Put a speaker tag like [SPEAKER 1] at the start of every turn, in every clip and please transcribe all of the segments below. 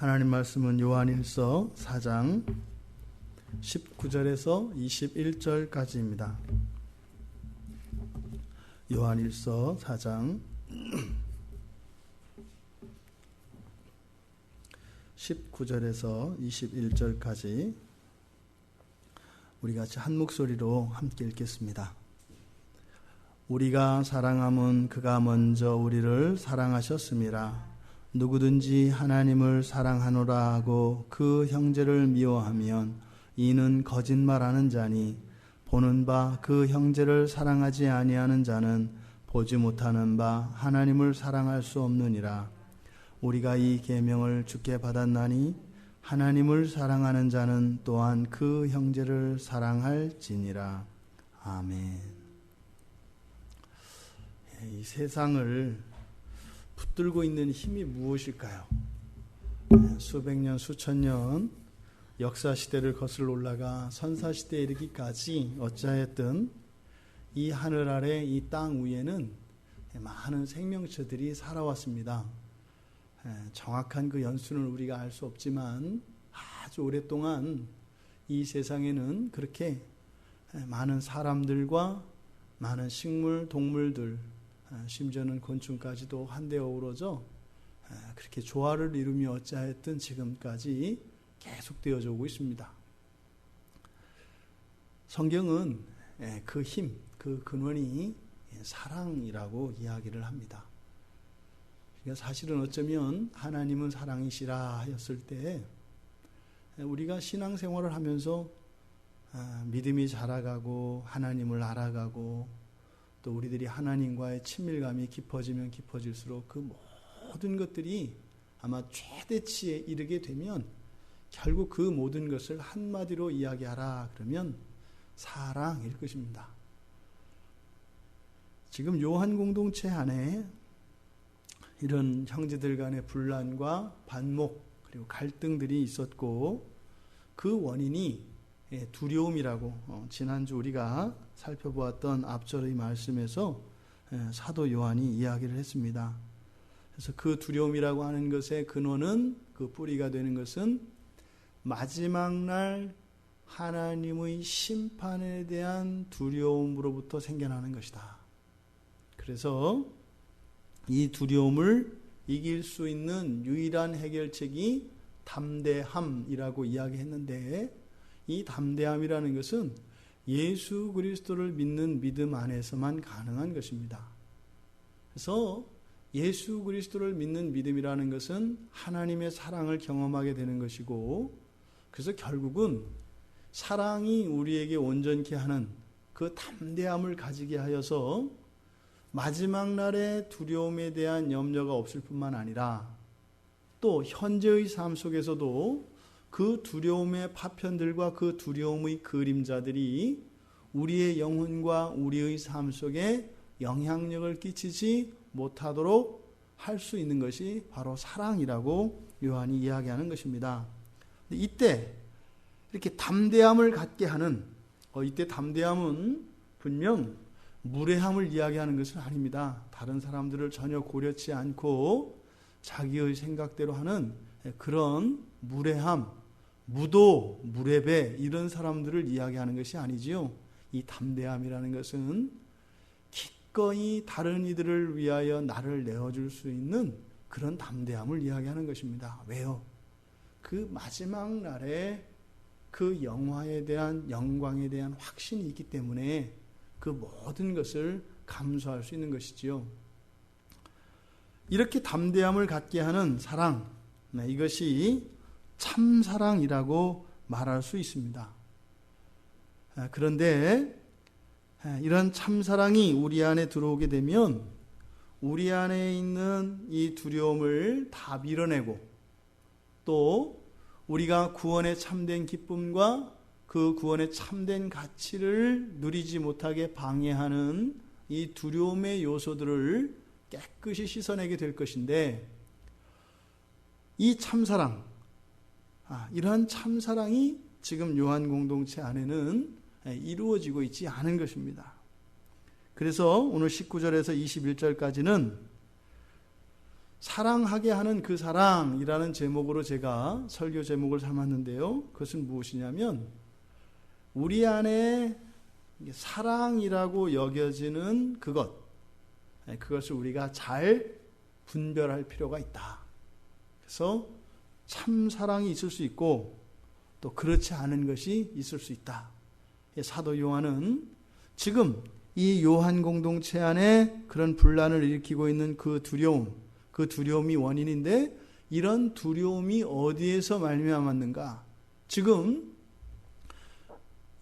[SPEAKER 1] 하나님 말씀은 요한일서 4장 19절에서 21절까지입니다. 요한일서 4장 19절에서 21절까지 우리 같이 한 목소리로 함께 읽겠습니다. 우리가 사랑함은 그가 먼저 우리를 사랑하셨음이라. 누구든지 하나님을 사랑하노라 하고 그 형제를 미워하면 이는 거짓말하는 자니 보는 바 그 형제를 사랑하지 아니하는 자는 보지 못하는 바 하나님을 사랑할 수 없느니라. 우리가 이 계명을 주께 받았나니 하나님을 사랑하는 자는 또한 그 형제를 사랑할지니라. 아멘. 이 세상을 붙들고 있는 힘이 무엇일까요? 수백 년, 수천 년 역사 시대를 거슬러 올라가 선사 시대에 이르기까지 어찌하였든 이 하늘 아래 이 땅 위에는 많은 생명체들이 살아왔습니다. 정확한 그 연수는 우리가 알 수 없지만 아주 오랫동안 이 세상에는 그렇게 많은 사람들과 많은 식물, 동물들, 심지어는 곤충까지도 한데 어우러져 그렇게 조화를 이루며 어찌하였든 지금까지 계속되어져 오고 있습니다. 성경은 그 힘, 그 근원이 사랑이라고 이야기를 합니다. 그러니까 사실은 어쩌면 하나님은 사랑이시라 하였을 때 우리가 신앙생활을 하면서 믿음이 자라가고 하나님을 알아가고 또 우리들이 하나님과의 친밀감이 깊어지면 깊어질수록 그 모든 것들이 아마 최대치에 이르게 되면 결국 그 모든 것을 한마디로 이야기하라 그러면 사랑일 것입니다. 지금 요한 공동체 안에 이런 형제들 간의 분란과 반목 그리고 갈등들이 있었고 그 원인이 두려움이라고 지난주 우리가 살펴보았던 앞절의 말씀에서 사도 요한이 이야기를 했습니다. 그래서 그 두려움이라고 하는 것의 근원은 그 뿌리가 되는 것은 마지막 날 하나님의 심판에 대한 두려움으로부터 생겨나는 것이다. 그래서 이 두려움을 이길 수 있는 유일한 해결책이 담대함이라고 이야기했는데 이 담대함이라는 것은 예수 그리스도를 믿는 믿음 안에서만 가능한 것입니다. 그래서 예수 그리스도를 믿는 믿음이라는 것은 하나님의 사랑을 경험하게 되는 것이고 그래서 결국은 사랑이 우리에게 온전케 하는 그 담대함을 가지게 하여서 마지막 날의 두려움에 대한 염려가 없을 뿐만 아니라 또 현재의 삶 속에서도 그 두려움의 파편들과 그 두려움의 그림자들이 우리의 영혼과 우리의 삶 속에 영향력을 끼치지 못하도록 할 수 있는 것이 바로 사랑이라고 요한이 이야기하는 것입니다. 이때 이렇게 담대함을 갖게 하는 이때 담대함은 분명 무례함을 이야기하는 것은 아닙니다. 다른 사람들을 전혀 고려치 않고 자기의 생각대로 하는 그런 무례함, 무도, 무례배 이런 사람들을 이야기하는 것이 아니지요. 이 담대함이라는 것은 기꺼이 다른 이들을 위하여 나를 내어줄 수 있는 그런 담대함을 이야기하는 것입니다. 왜요? 그 마지막 날에 그 영화에 대한 영광에 대한 확신이 있기 때문에 그 모든 것을 감수할 수 있는 것이지요. 이렇게 담대함을 갖게 하는 사랑, 이것이 참사랑이라고 말할 수 있습니다. 그런데 이런 참사랑이 우리 안에 들어오게 되면 우리 안에 있는 이 두려움을 다 밀어내고 또 우리가 구원의 참된 기쁨과 그 구원의 참된 가치를 누리지 못하게 방해하는 이 두려움의 요소들을 깨끗이 씻어내게 될 것인데 이 참사랑, 이러한 참사랑이 지금 요한 공동체 안에는 이루어지고 있지 않은 것입니다. 그래서 오늘 19절에서 21절까지는 사랑하게 하는 그 사랑이라는 제목으로 제가 설교 제목을 삼았는데요. 그것은 무엇이냐면 우리 안에 사랑이라고 여겨지는 그것을 우리가 잘 분별할 필요가 있다. 그래서 참 사랑이 있을 수 있고 또 그렇지 않은 것이 있을 수 있다. 사도 요한은 지금 이 요한 공동체 안에 그런 분란을 일으키고 있는 그 두려움이 원인인데 이런 두려움이 어디에서 말미암았는가? 지금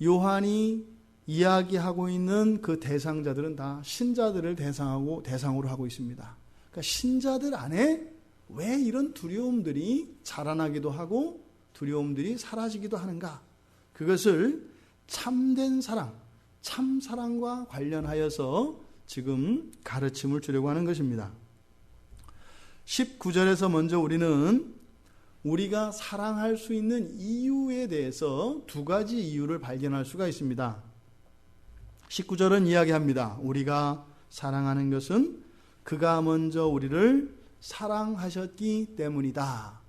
[SPEAKER 1] 요한이 이야기하고 있는 그 대상자들은 다 신자들을 대상으로 하고 있습니다. 그러니까 신자들 안에 왜 이런 두려움들이 자라나기도 하고 두려움들이 사라지기도 하는가? 그것을 참된 사랑, 참 사랑과 관련하여서 지금 가르침을 주려고 하는 것입니다. 19절에서 먼저 우리가 사랑할 수 있는 이유에 대해서 두 가지 이유를 발견할 수가 있습니다. 19절은 이야기합니다. 우리가 사랑하는 것은 그가 먼저 우리를 사랑하셨기 때문이다.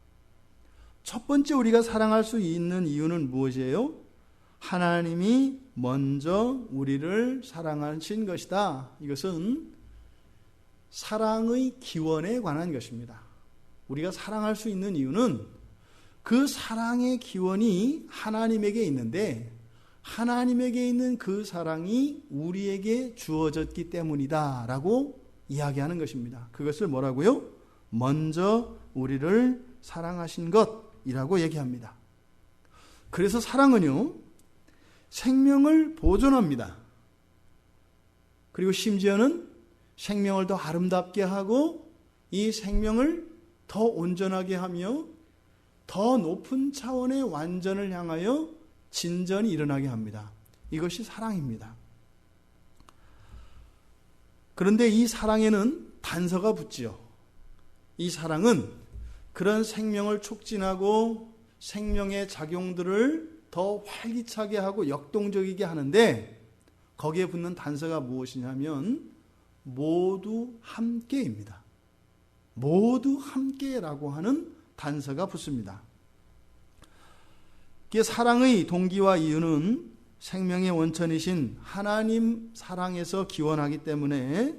[SPEAKER 1] 첫 번째 우리가 사랑할 수 있는 이유는 무엇이에요? 하나님이 먼저 우리를 사랑하신 것이다. 이것은 사랑의 기원에 관한 것입니다. 우리가 사랑할 수 있는 이유는 그 사랑의 기원이 하나님에게 있는데 하나님에게 있는 그 사랑이 우리에게 주어졌기 때문이다 라고 이야기하는 것입니다. 그것을 뭐라고요? 먼저 우리를 사랑하신 것이라고 얘기합니다. 그래서 사랑은요, 생명을 보존합니다. 그리고 심지어는 생명을 더 아름답게 하고 이 생명을 더 온전하게 하며 더 높은 차원의 완전을 향하여 진전이 일어나게 합니다. 이것이 사랑입니다. 그런데 이 사랑에는 단서가 붙지요. 이 사랑은 그런 생명을 촉진하고 생명의 작용들을 더 활기차게 하고 역동적이게 하는데 거기에 붙는 단서가 무엇이냐면 모두 함께입니다. 모두 함께라고 하는 단서가 붙습니다. 사랑의 동기와 이유는 생명의 원천이신 하나님 사랑에서 기원하기 때문에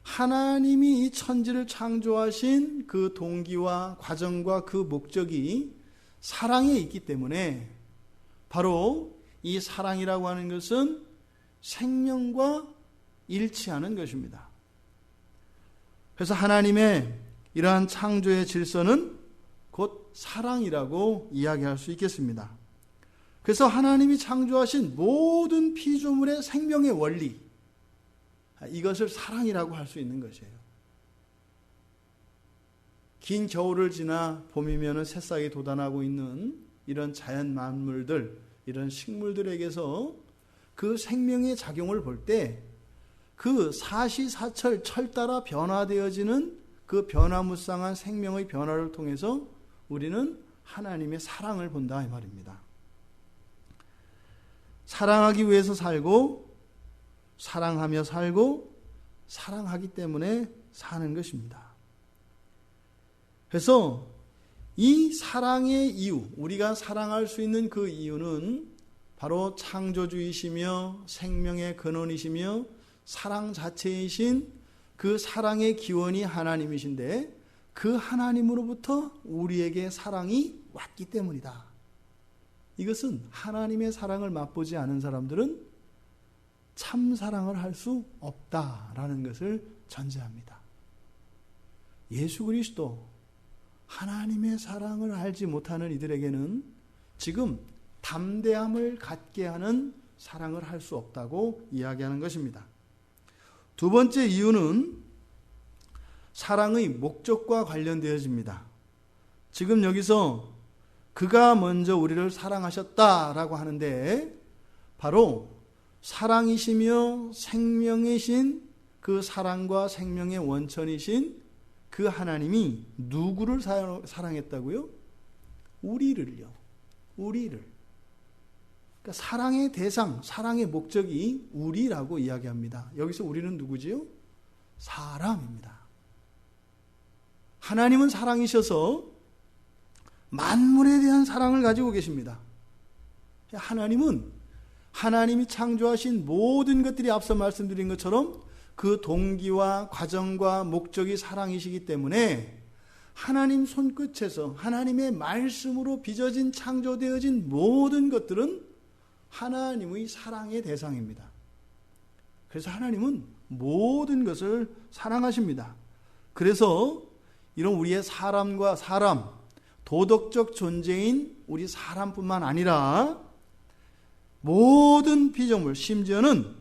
[SPEAKER 1] 하나님이 이 천지를 창조하신 그 동기와 과정과 그 목적이 사랑에 있기 때문에 바로 이 사랑이라고 하는 것은 생명과 일치하는 것입니다. 그래서 하나님의 이러한 창조의 질서는 곧 사랑이라고 이야기할 수 있겠습니다. 그래서 하나님이 창조하신 모든 피조물의 생명의 원리, 이것을 사랑이라고 할 수 있는 것이에요. 긴 겨울을 지나 봄이면 새싹이 돋아나고 있는 이런 자연 만물들, 이런 식물들에게서 그 생명의 작용을 볼 때 그 사시사철 철 따라 변화되어지는 그 변화무쌍한 생명의 변화를 통해서 우리는 하나님의 사랑을 본다 이 말입니다. 사랑하기 위해서 살고 사랑하며 살고 사랑하기 때문에 사는 것입니다. 그래서 이 사랑의 이유, 우리가 사랑할 수 있는 그 이유는 바로 창조주이시며 생명의 근원이시며 사랑 자체이신 그 사랑의 기원이 하나님이신데 그 하나님으로부터 우리에게 사랑이 왔기 때문이다. 이것은 하나님의 사랑을 맛보지 않은 사람들은 참 사랑을 할 수 없다라는 것을 전제합니다. 예수 그리스도 하나님의 사랑을 알지 못하는 이들에게는 지금 담대함을 갖게 하는 사랑을 할 수 없다고 이야기하는 것입니다. 두 번째 이유는 사랑의 목적과 관련되어집니다. 지금 여기서 그가 먼저 우리를 사랑하셨다라고 하는데 바로 사랑이시며 생명이신 그 사랑과 생명의 원천이신 그 하나님이 누구를 사랑했다고요? 우리를요. 우리를. 그러니까 사랑의 대상, 사랑의 목적이 우리라고 이야기합니다. 여기서 우리는 누구지요? 사람입니다. 하나님은 사랑이셔서 만물에 대한 사랑을 가지고 계십니다. 하나님은 하나님이 창조하신 모든 것들이 앞서 말씀드린 것처럼 그 동기와 과정과 목적이 사랑이시기 때문에 하나님 손끝에서 하나님의 말씀으로 빚어진 창조되어진 모든 것들은 하나님의 사랑의 대상입니다. 그래서 하나님은 모든 것을 사랑하십니다. 그래서 이런 우리의 사람과 사람, 도덕적 존재인 우리 사람뿐만 아니라 모든 피조물, 심지어는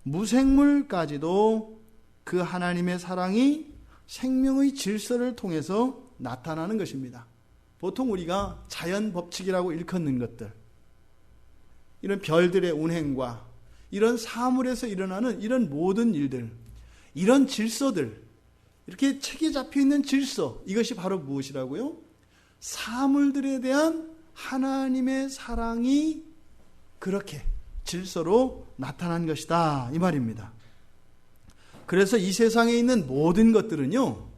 [SPEAKER 1] 무생물까지도 그 하나님의 사랑이 생명의 질서를 통해서 나타나는 것입니다. 보통 우리가 자연 법칙이라고 일컫는 것들, 이런 별들의 운행과 이런 사물에서 일어나는 이런 모든 일들, 이런 질서들, 이렇게 책에 잡혀있는 질서, 이것이 바로 무엇이라고요? 사물들에 대한 하나님의 사랑이 그렇게 질서로 나타난 것이다, 이 말입니다. 그래서 이 세상에 있는 모든 것들은요,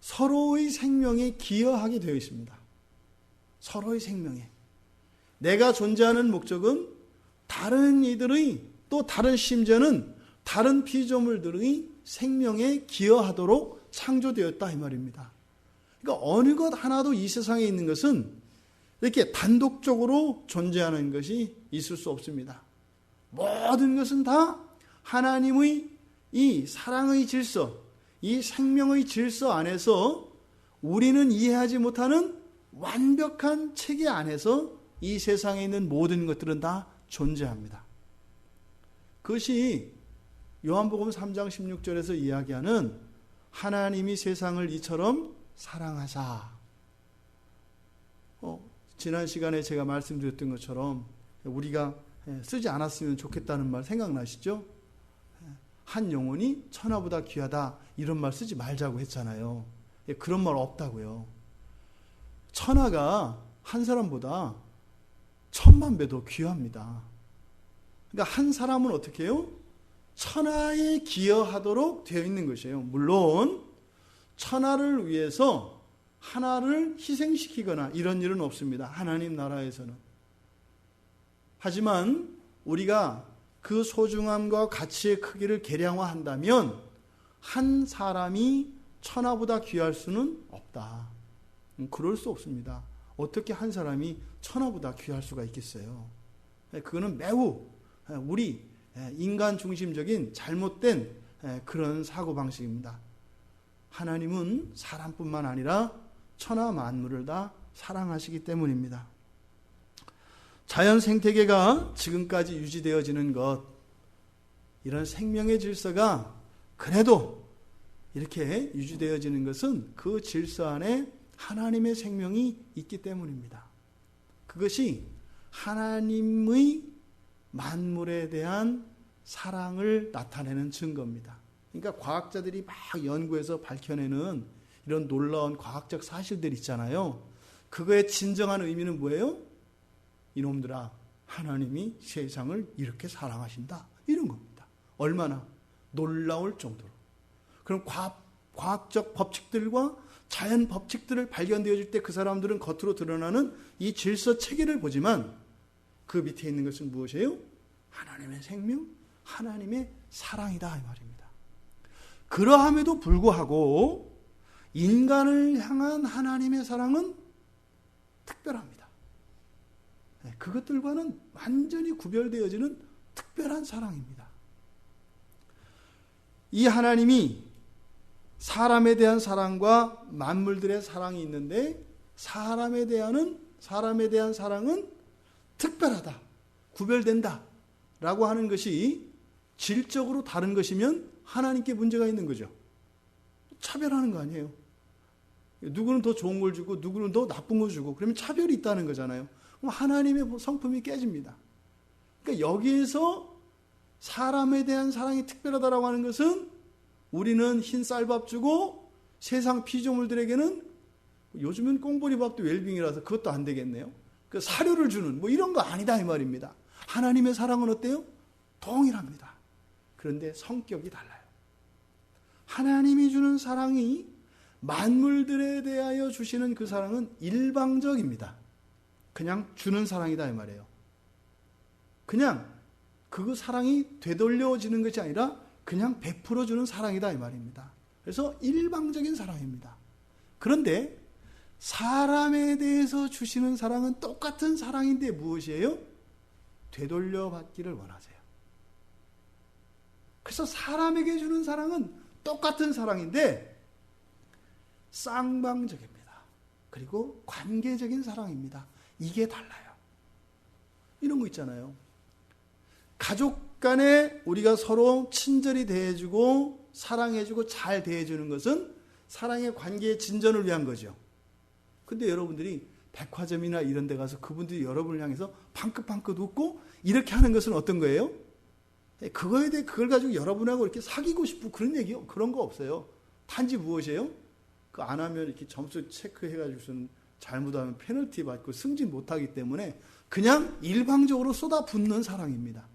[SPEAKER 1] 서로의 생명에 기여하게 되어 있습니다. 서로의 생명에. 내가 존재하는 목적은 다른 이들의, 또 다른 심지어는 다른 피조물들의 생명에 기여하도록 창조되었다, 이 말입니다. 그러니까 어느 것 하나도 이 세상에 있는 것은 이렇게 단독적으로 존재하는 것이 있을 수 없습니다. 모든 것은 다 하나님의 이 사랑의 질서, 이 생명의 질서 안에서 우리는 이해하지 못하는 완벽한 체계 안에서 이 세상에 있는 모든 것들은 다 존재합니다. 그것이 요한복음 3장 16절에서 이야기하는 하나님이 세상을 이처럼 사랑하사. 지난 시간에 제가 말씀드렸던 것처럼 우리가 쓰지 않았으면 좋겠다는 말 생각나시죠? 한 영혼이 천하보다 귀하다, 이런 말 쓰지 말자고 했잖아요. 그런 말 없다고요. 천하가 한 사람보다 1000만 배 더 귀합니다. 그러니까 한 사람은 어떻게 해요? 천하에 기여하도록 되어 있는 것이에요. 물론 천하를 위해서 하나를 희생시키거나 이런 일은 없습니다. 하나님 나라에서는. 하지만 우리가 그 소중함과 가치의 크기를 계량화한다면 한 사람이 천하보다 귀할 수는 없다. 그럴 수 없습니다. 어떻게 한 사람이 천하보다 귀할 수가 있겠어요? 그거는 매우 우리 인간 중심적인 잘못된 그런 사고방식입니다. 하나님은 사람뿐만 아니라 천하 만물을 다 사랑하시기 때문입니다. 자연 생태계가 지금까지 유지되어지는 것, 이런 생명의 질서가 그래도 이렇게 유지되어지는 것은 그 질서 안에 하나님의 생명이 있기 때문입니다. 그것이 하나님의 만물에 대한 사랑을 나타내는 증거입니다. 그러니까 과학자들이 막 연구해서 밝혀내는 이런 놀라운 과학적 사실들 있잖아요. 그거의 진정한 의미는 뭐예요? 이놈들아, 하나님이 세상을 이렇게 사랑하신다, 이런 겁니다. 얼마나 놀라울 정도로. 그럼 과학적 법칙들과 자연 법칙들을 발견되어질 때 그 사람들은 겉으로 드러나는 이 질서 체계를 보지만 그 밑에 있는 것은 무엇이에요? 하나님의 생명, 하나님의 사랑이다, 이 말입니다. 그러함에도 불구하고 인간을 향한 하나님의 사랑은 특별합니다. 그것들과는 완전히 구별되어지는 특별한 사랑입니다. 이 하나님이 사람에 대한 사랑과 만물들의 사랑이 있는데 사람에 대한 사랑은 특별하다, 구별된다 라고 하는 것이 질적으로 다른 것이면 하나님께 문제가 있는 거죠. 차별하는 거 아니에요. 누구는 더 좋은 걸 주고 누구는 더 나쁜 걸 주고, 그러면 차별이 있다는 거잖아요. 그럼 하나님의 성품이 깨집니다. 그러니까 여기에서 사람에 대한 사랑이 특별하다라고 하는 것은 우리는 흰 쌀밥 주고 세상 피조물들에게는 요즘은 꽁보리밥도 웰빙이라서 그것도 안 되겠네요. 그 사료를 주는 뭐 이런 거 아니다, 이 말입니다. 하나님의 사랑은 어때요? 동일합니다. 그런데 성격이 달라요. 하나님이 주는 사랑이 만물들에 대하여 주시는 그 사랑은 일방적입니다. 그냥 주는 사랑이다 이 말이에요. 그냥 그 사랑이 되돌려지는 것이 아니라 그냥 베풀어주는 사랑이다 이 말입니다. 그래서 일방적인 사랑입니다. 그런데 사람에 대해서 주시는 사랑은 똑같은 사랑인데 무엇이에요? 되돌려받기를 원하세요. 그래서 사람에게 주는 사랑은 똑같은 사랑인데 쌍방적입니다. 그리고 관계적인 사랑입니다. 이게 달라요. 이런 거 있잖아요. 가족 간에 우리가 서로 친절히 대해주고 사랑해주고 잘 대해주는 것은 사랑의 관계의 진전을 위한 거죠. 근데 여러분들이 백화점이나 이런 데 가서 그분들이 여러분을 향해서 방긋방긋 웃고 이렇게 하는 것은 어떤 거예요? 그거에 대해 그걸 가지고 여러분하고 이렇게 사귀고 싶고 그런 얘기요? 그런 거 없어요. 단지 무엇이에요? 그 안 하면 이렇게 점수 체크해가지고서는 잘못하면 페널티 받고 승진 못하기 때문에 그냥 일방적으로 쏟아붓는 사랑입니다.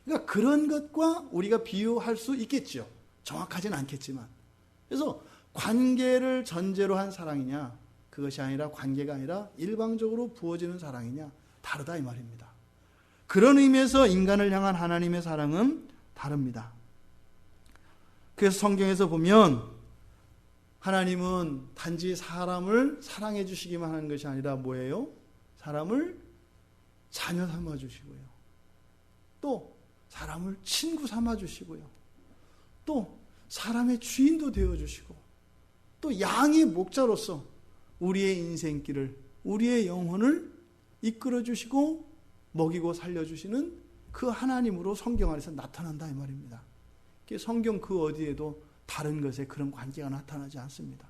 [SPEAKER 1] 그러니까 그런 것과 우리가 비유할 수 있겠죠. 정확하지는 않겠지만. 그래서 관계를 전제로 한 사랑이냐, 그것이 아니라 관계가 아니라 일방적으로 부어지는 사랑이냐, 다르다 이 말입니다. 그런 의미에서 인간을 향한 하나님의 사랑은 다릅니다. 그래서 성경에서 보면 하나님은 단지 사람을 사랑해 주시기만 하는 것이 아니라 뭐예요? 사람을 자녀 삼아 주시고요. 또 사람을 친구 삼아 주시고요. 또 사람의 주인도 되어 주시고 또 양의 목자로서 우리의 인생길을, 우리의 영혼을 이끌어 주시고 먹이고 살려주시는 그 하나님으로 성경 안에서 나타난다 이 말입니다. 성경 그 어디에도 다른 것에 그런 관계가 나타나지 않습니다.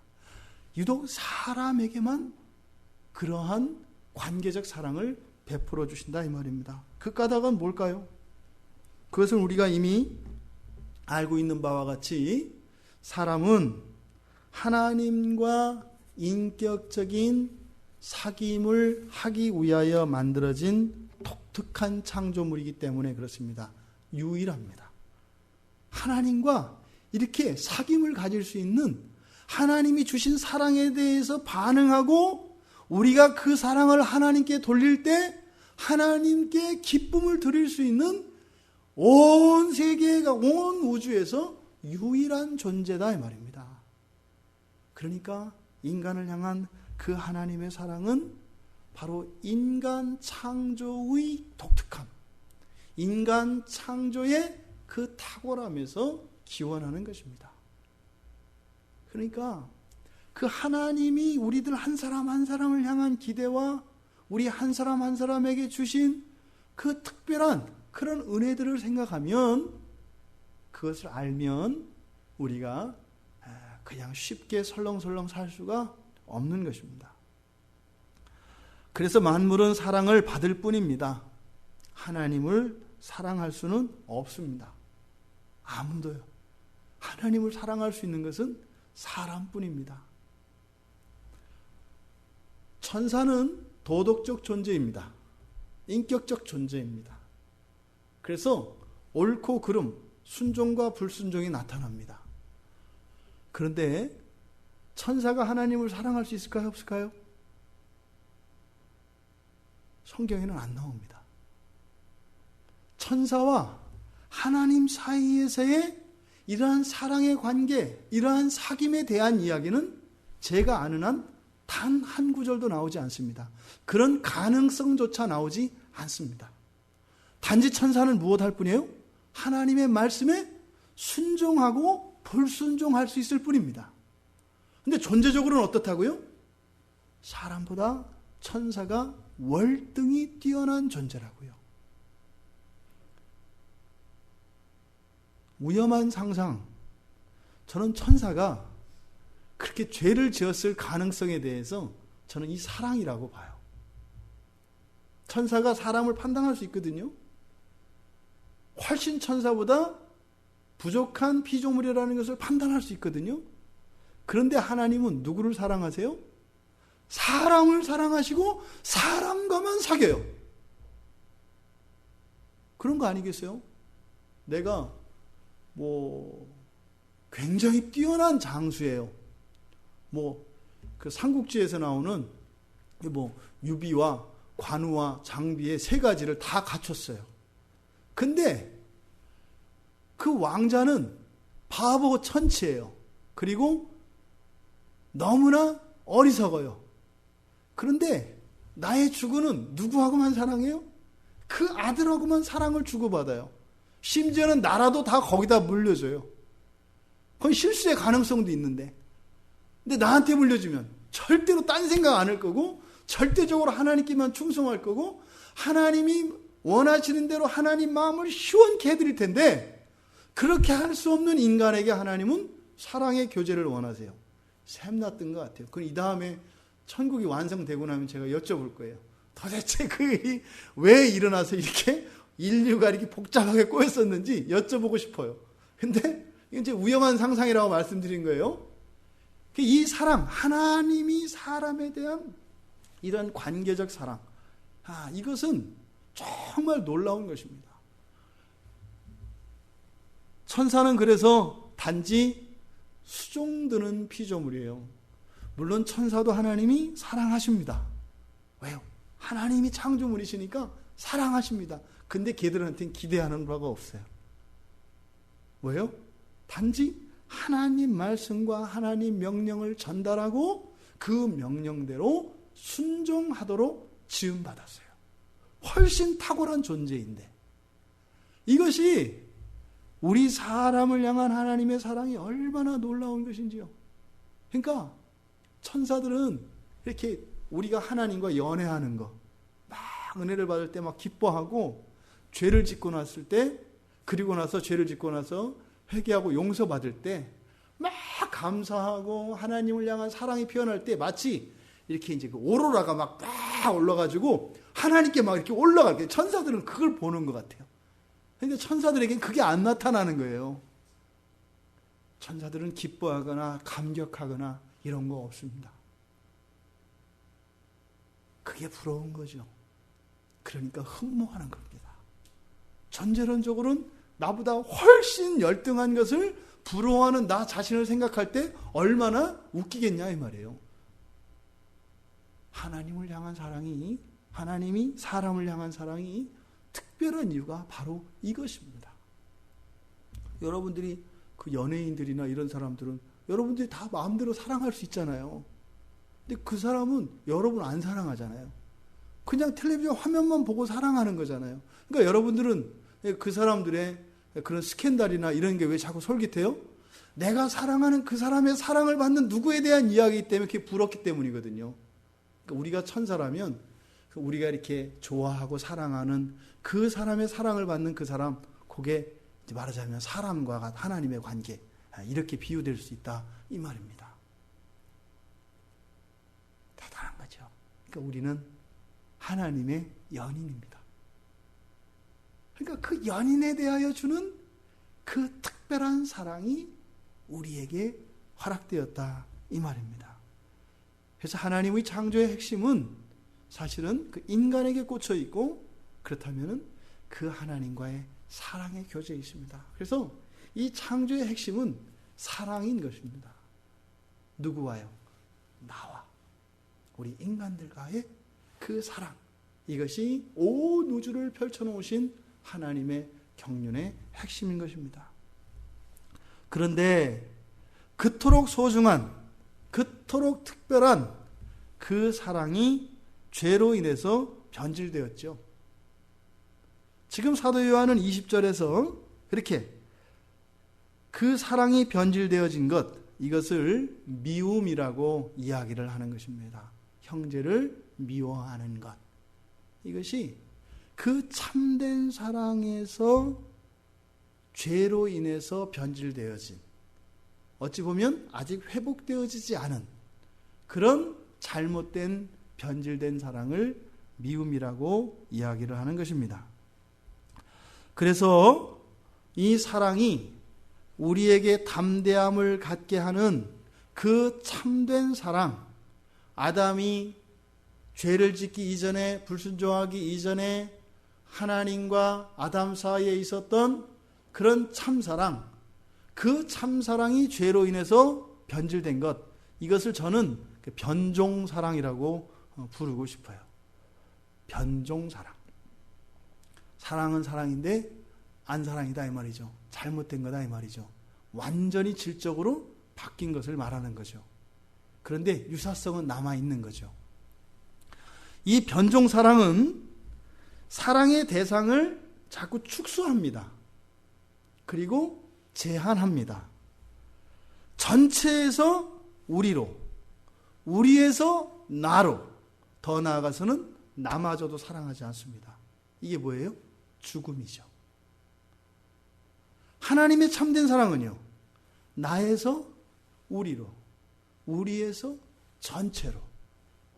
[SPEAKER 1] 유독 사람에게만 그러한 관계적 사랑을 베풀어 주신다 이 말입니다. 그 까닭은 뭘까요? 그것은 우리가 이미 알고 있는 바와 같이 사람은 하나님과 인격적인 사귐을 하기 위하여 만들어진 독특한 창조물이기 때문에 그렇습니다. 유일합니다. 하나님과 이렇게 사귐을 가질 수 있는, 하나님이 주신 사랑에 대해서 반응하고 우리가 그 사랑을 하나님께 돌릴 때 하나님께 기쁨을 드릴 수 있는 온 세계가, 온 우주에서 유일한 존재다 이 말입니다. 그러니까 인간을 향한 그 하나님의 사랑은 바로 인간 창조의 독특함, 인간 창조의 그 탁월함에서 기원하는 것입니다. 그러니까 그 하나님이 우리들 한 사람 한 사람을 향한 기대와 우리 한 사람 한 사람에게 주신 그 특별한 그런 은혜들을 생각하면, 그것을 알면 우리가 그냥 쉽게 설렁설렁 살 수가 없는 것입니다. 그래서 만물은 사랑을 받을 뿐입니다. 하나님을 사랑할 수는 없습니다. 아무도요. 하나님을 사랑할 수 있는 것은 사람뿐입니다. 천사는 도덕적 존재입니다. 인격적 존재입니다. 그래서 옳고 그름, 순종과 불순종이 나타납니다. 그런데 천사가 하나님을 사랑할 수 있을까요? 없을까요? 성경에는 안 나옵니다. 천사와 하나님 사이에서의 이러한 사랑의 관계, 이러한 사귐에 대한 이야기는 제가 아는 한 단 한 구절도 나오지 않습니다. 그런 가능성조차 나오지 않습니다. 단지 천사는 무엇할 뿐이에요? 하나님의 말씀에 순종하고 불순종할 수 있을 뿐입니다. 근데 존재적으로는 어떻다고요? 사람보다 천사가 월등히 뛰어난 존재라고요. 위험한 상상. 저는 천사가 그렇게 죄를 지었을 가능성에 대해서 저는 이 사랑이라고 봐요. 천사가 사람을 판단할 수 있거든요. 훨씬 천사보다 부족한 피조물이라는 것을 판단할 수 있거든요. 그런데 하나님은 누구를 사랑하세요? 사람을 사랑하시고 사람과만 사귀어요. 그런 거 아니겠어요? 내가 굉장히 뛰어난 장수예요. 그 삼국지에서 나오는 유비와 관우와 장비의 세 가지를 다 갖췄어요. 근데 그 왕자는 바보 천치예요. 그리고 너무나 어리석어요. 그런데 나의 주군은 누구하고만 사랑해요? 그 아들하고만 사랑을 주고받아요. 심지어는 나라도 다 거기다 물려줘요. 그건 실수의 가능성도 있는데. 근데 나한테 물려주면 절대로 딴 생각 안 할 거고 절대적으로 하나님께만 충성할 거고 하나님이 원하시는 대로 하나님 마음을 시원케 해드릴 텐데 그렇게 할 수 없는 인간에게 하나님은 사랑의 교제를 원하세요. 샘났던 것 같아요. 그럼 이 다음에 천국이 완성되고 나면 제가 여쭤볼 거예요. 도대체 그 일이 왜 일어나서 이렇게 인류가 이렇게 복잡하게 꼬였었는지 여쭤보고 싶어요. 근데 이건 이제 위험한 상상이라고 말씀드린 거예요. 이 사랑, 하나님이 사람에 대한 이런 관계적 사랑, 이것은 정말 놀라운 것입니다. 천사는 그래서 단지 수종드는 피조물이에요. 물론 천사도 하나님이 사랑하십니다. 왜요? 하나님이 창조물이시니까 사랑하십니다. 근데 걔들한테는 기대하는 바가 없어요. 왜요? 단지 하나님 말씀과 하나님 명령을 전달하고 그 명령대로 순종하도록 지음받았어요. 훨씬 탁월한 존재인데 이것이 우리 사람을 향한 하나님의 사랑이 얼마나 놀라운 것인지요. 그러니까 천사들은 이렇게 우리가 하나님과 연애하는 거, 막 은혜를 받을 때 막 기뻐하고 죄를 짓고 났을 때, 그리고 나서 죄를 짓고 나서 회개하고 용서받을 때 막 감사하고 하나님을 향한 사랑이 피어날 때 마치 이렇게 이제 그 오로라가 막 올라가지고 하나님께 막 이렇게 올라갈 때 천사들은 그걸 보는 것 같아요. 근데 천사들에겐 그게 안 나타나는 거예요. 천사들은 기뻐하거나 감격하거나 이런 거 없습니다. 그게 부러운 거죠. 그러니까 흠모하는 겁니다. 전제론적으로는 나보다 훨씬 열등한 것을 부러워하는 나 자신을 생각할 때 얼마나 웃기겠냐 이 말이에요. 하나님을 향한 사랑이, 하나님이 사람을 향한 사랑이 특별한 이유가 바로 이것입니다. 여러분들이 그 연예인들이나 이런 사람들은 여러분들이 다 마음대로 사랑할 수 있잖아요. 근데 그 사람은 여러분 안 사랑하잖아요. 그냥 텔레비전 화면만 보고 사랑하는 거잖아요. 그러니까 여러분들은 그 사람들의 그런 스캔들이나 이런 게 왜 자꾸 솔깃해요? 내가 사랑하는 그 사람의 사랑을 받는 누구에 대한 이야기이기 때문에 그게 부럽기 때문이거든요. 그러니까 우리가 천사라면 우리가 이렇게 좋아하고 사랑하는 그 사람의 사랑을 받는 그 사람, 그게 말하자면 사람과 하나님의 관계, 이렇게 비유될 수 있다 이 말입니다. 대단한 거죠. 그러니까 우리는 하나님의 연인입니다. 그러니까 그 연인에 대하여 주는 그 특별한 사랑이 우리에게 허락되었다 이 말입니다. 그래서 하나님의 창조의 핵심은 사실은 그 인간에게 꽂혀 있고 그렇다면 그 하나님과의 사랑의 교제에 있습니다. 그래서 이 창조의 핵심은 사랑인 것입니다. 누구와요? 나와 우리 인간들과의 그 사랑, 이것이 온 우주를 펼쳐놓으신 하나님의 경륜의 핵심인 것입니다. 그런데 그토록 소중한, 그토록 특별한 그 사랑이 죄로 인해서 변질되었죠. 지금 사도 요한은 20절에서 그렇게 그 사랑이 변질되어진 것, 이것을 미움이라고 이야기를 하는 것입니다. 형제를 미워하는 것. 이것이 그 참된 사랑에서 죄로 인해서 변질되어진, 어찌 보면 아직 회복되어지지 않은 그런 잘못된 변질된 사랑을 미움이라고 이야기를 하는 것입니다. 그래서 이 사랑이 우리에게 담대함을 갖게 하는 그 참된 사랑, 아담이 죄를 짓기 이전에, 불순종하기 이전에 하나님과 아담 사이에 있었던 그런 참사랑, 그 참사랑이 죄로 인해서 변질된 것, 이것을 저는 변종사랑이라고 부르고 싶어요. 변종사랑. 사랑은 사랑인데 안 사랑이다 이 말이죠. 잘못된 거다 이 말이죠. 완전히 질적으로 바뀐 것을 말하는 거죠. 그런데 유사성은 남아있는 거죠. 이 변종사랑은 사랑의 대상을 자꾸 축소합니다. 그리고 제한합니다. 전체에서 우리로, 우리에서 나로, 더 나아가서는 나마저도 사랑하지 않습니다. 이게 뭐예요? 죽음이죠. 하나님의 참된 사랑은요, 나에서 우리로, 우리에서 전체로,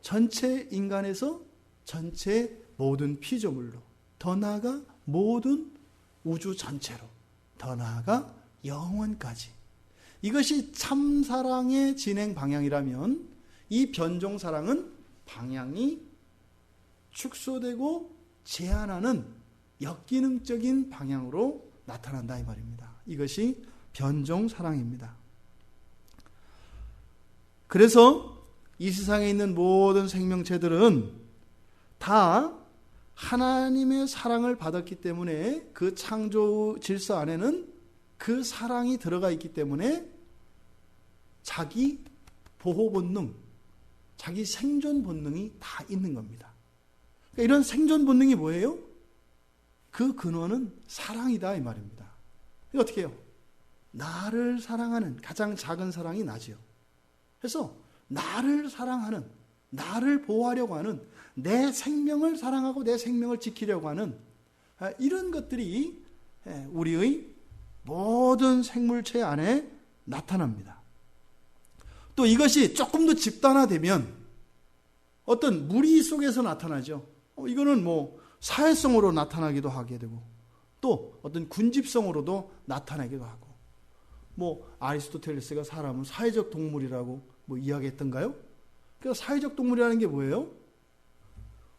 [SPEAKER 1] 전체 인간에서 전체 모든 피조물로, 더 나아가 모든 우주 전체로, 더 나아가 영원까지. 이것이 참사랑의 진행 방향이라면 이 변종사랑은 방향이 축소되고 제한하는 역기능적인 방향으로 나타난다 이 말입니다. 이것이 변종사랑입니다. 그래서 이 세상에 있는 모든 생명체들은 다 하나님의 사랑을 받았기 때문에 그 창조 질서 안에는 그 사랑이 들어가 있기 때문에 자기 보호 본능, 자기 생존 본능이 다 있는 겁니다. 그러니까 이런 생존 본능이 뭐예요? 그 근원은 사랑이다 이 말입니다. 이거 어떻게 해요? 나를 사랑하는 가장 작은 사랑이 나지요. 그래서 나를 사랑하는, 나를 보호하려고 하는, 내 생명을 사랑하고 내 생명을 지키려고 하는 이런 것들이 우리의 모든 생물체 안에 나타납니다. 또 이것이 조금 더 집단화되면 어떤 무리 속에서 나타나죠. 이거는 뭐 사회성으로 나타나기도 하게 되고 또 어떤 군집성으로도 나타나기도 하고, 뭐 아리스토텔레스가 사람은 사회적 동물이라고 뭐 이야기했던가요? 그러니까 사회적 동물이라는 게 뭐예요?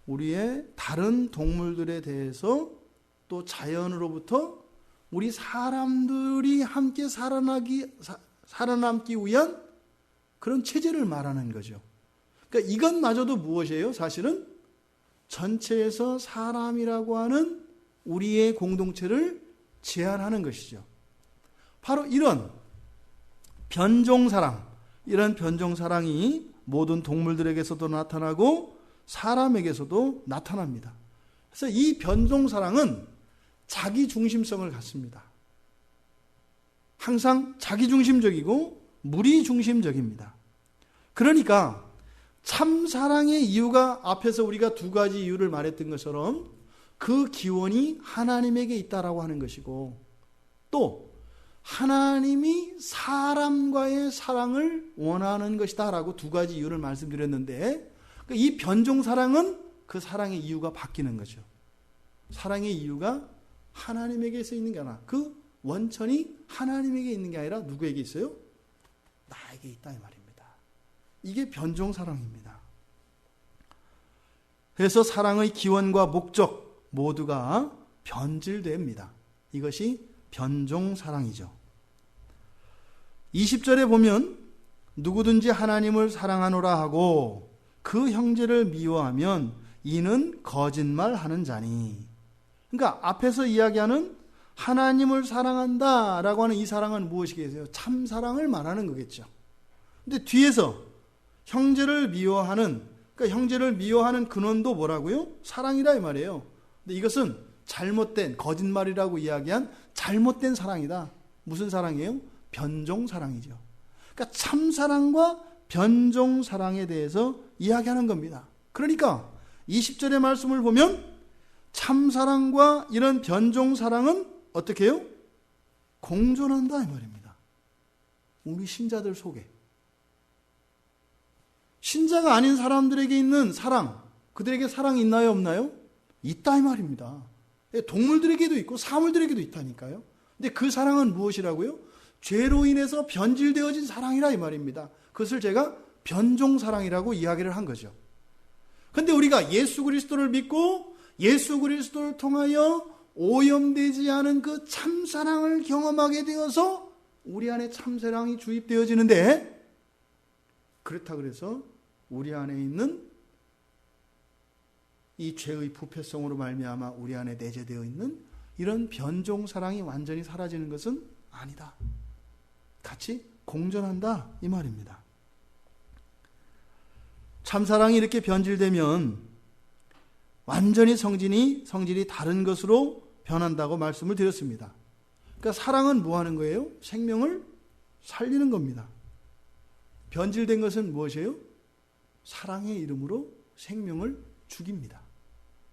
[SPEAKER 1] 우리의 다른 동물들에 대해서 또 자연으로부터 우리 사람들이 함께 살아남기 위한 그런 체제를 말하는 거죠. 그러니까 이것마저도 무엇이에요? 사실은 전체에서 사람이라고 하는 우리의 공동체를 제한하는 것이죠. 바로 이런 변종사랑, 이런 변종사랑이 모든 동물들에게서도 나타나고 사람에게서도 나타납니다. 그래서 이 변종사랑은 자기중심성을 갖습니다. 항상 자기중심적이고 무리중심적입니다. 그러니까 참사랑의 이유가 앞에서 우리가 두 가지 이유를 말했던 것처럼 그 기원이 하나님에게 있다라고 하는 것이고, 또 하나님이 사람과의 사랑을 원하는 것이다 라고 두 가지 이유를 말씀드렸는데, 이 변종사랑은 그 사랑의 이유가 바뀌는 거죠. 사랑의 이유가 하나님에게서 있는 게 아니라, 그 원천이 하나님에게 있는 게 아니라 누구에게 있어요? 나에게 있다 이 말입니다. 이게 변종사랑입니다. 그래서 사랑의 기원과 목적 모두가 변질됩니다. 이것이 변종사랑이죠. 20절에 보면 누구든지 하나님을 사랑하노라 하고 그 형제를 미워하면 이는 거짓말하는 자니. 그러니까 앞에서 이야기하는 하나님을 사랑한다라고 하는 이 사랑은 무엇이겠어요? 참사랑을 말하는 거겠죠. 근데 뒤에서 형제를 미워하는, 그러니까 형제를 미워하는 근원도 뭐라고요? 사랑이라 이 말이에요. 근데 이것은 잘못된, 거짓말이라고 이야기한 잘못된 사랑이다. 무슨 사랑이에요? 변종사랑이죠. 그러니까 참사랑과 변종사랑에 대해서 이야기하는 겁니다. 그러니까 20절의 말씀을 보면 참사랑과 이런 변종사랑은 어떻게 해요? 공존한다 이 말입니다. 우리 신자들 속에. 신자가 아닌 사람들에게 있는 사랑, 그들에게 사랑이 있나요 없나요? 있다 이 말입니다. 동물들에게도 있고 사물들에게도 있다니까요. 근데 그 사랑은 무엇이라고요? 죄로 인해서 변질되어진 사랑이라 이 말입니다. 그것을 제가 변종사랑이라고 이야기를 한 거죠. 근데 우리가 예수 그리스도를 믿고 예수 그리스도를 통하여 오염되지 않은 그 참사랑을 경험하게 되어서 우리 안에 참사랑이 주입되어지는데, 그렇다 그래서 우리 안에 있는 이 죄의 부패성으로 말미암아 우리 안에 내재되어 있는 이런 변종 사랑이 완전히 사라지는 것은 아니다. 같이 공존한다 이 말입니다. 참사랑이 이렇게 변질되면 완전히 성질이 다른 것으로 변한다고 말씀을 드렸습니다. 그러니까 사랑은 뭐 하는 거예요? 생명을 살리는 겁니다. 변질된 것은 무엇이에요? 사랑의 이름으로 생명을 죽입니다.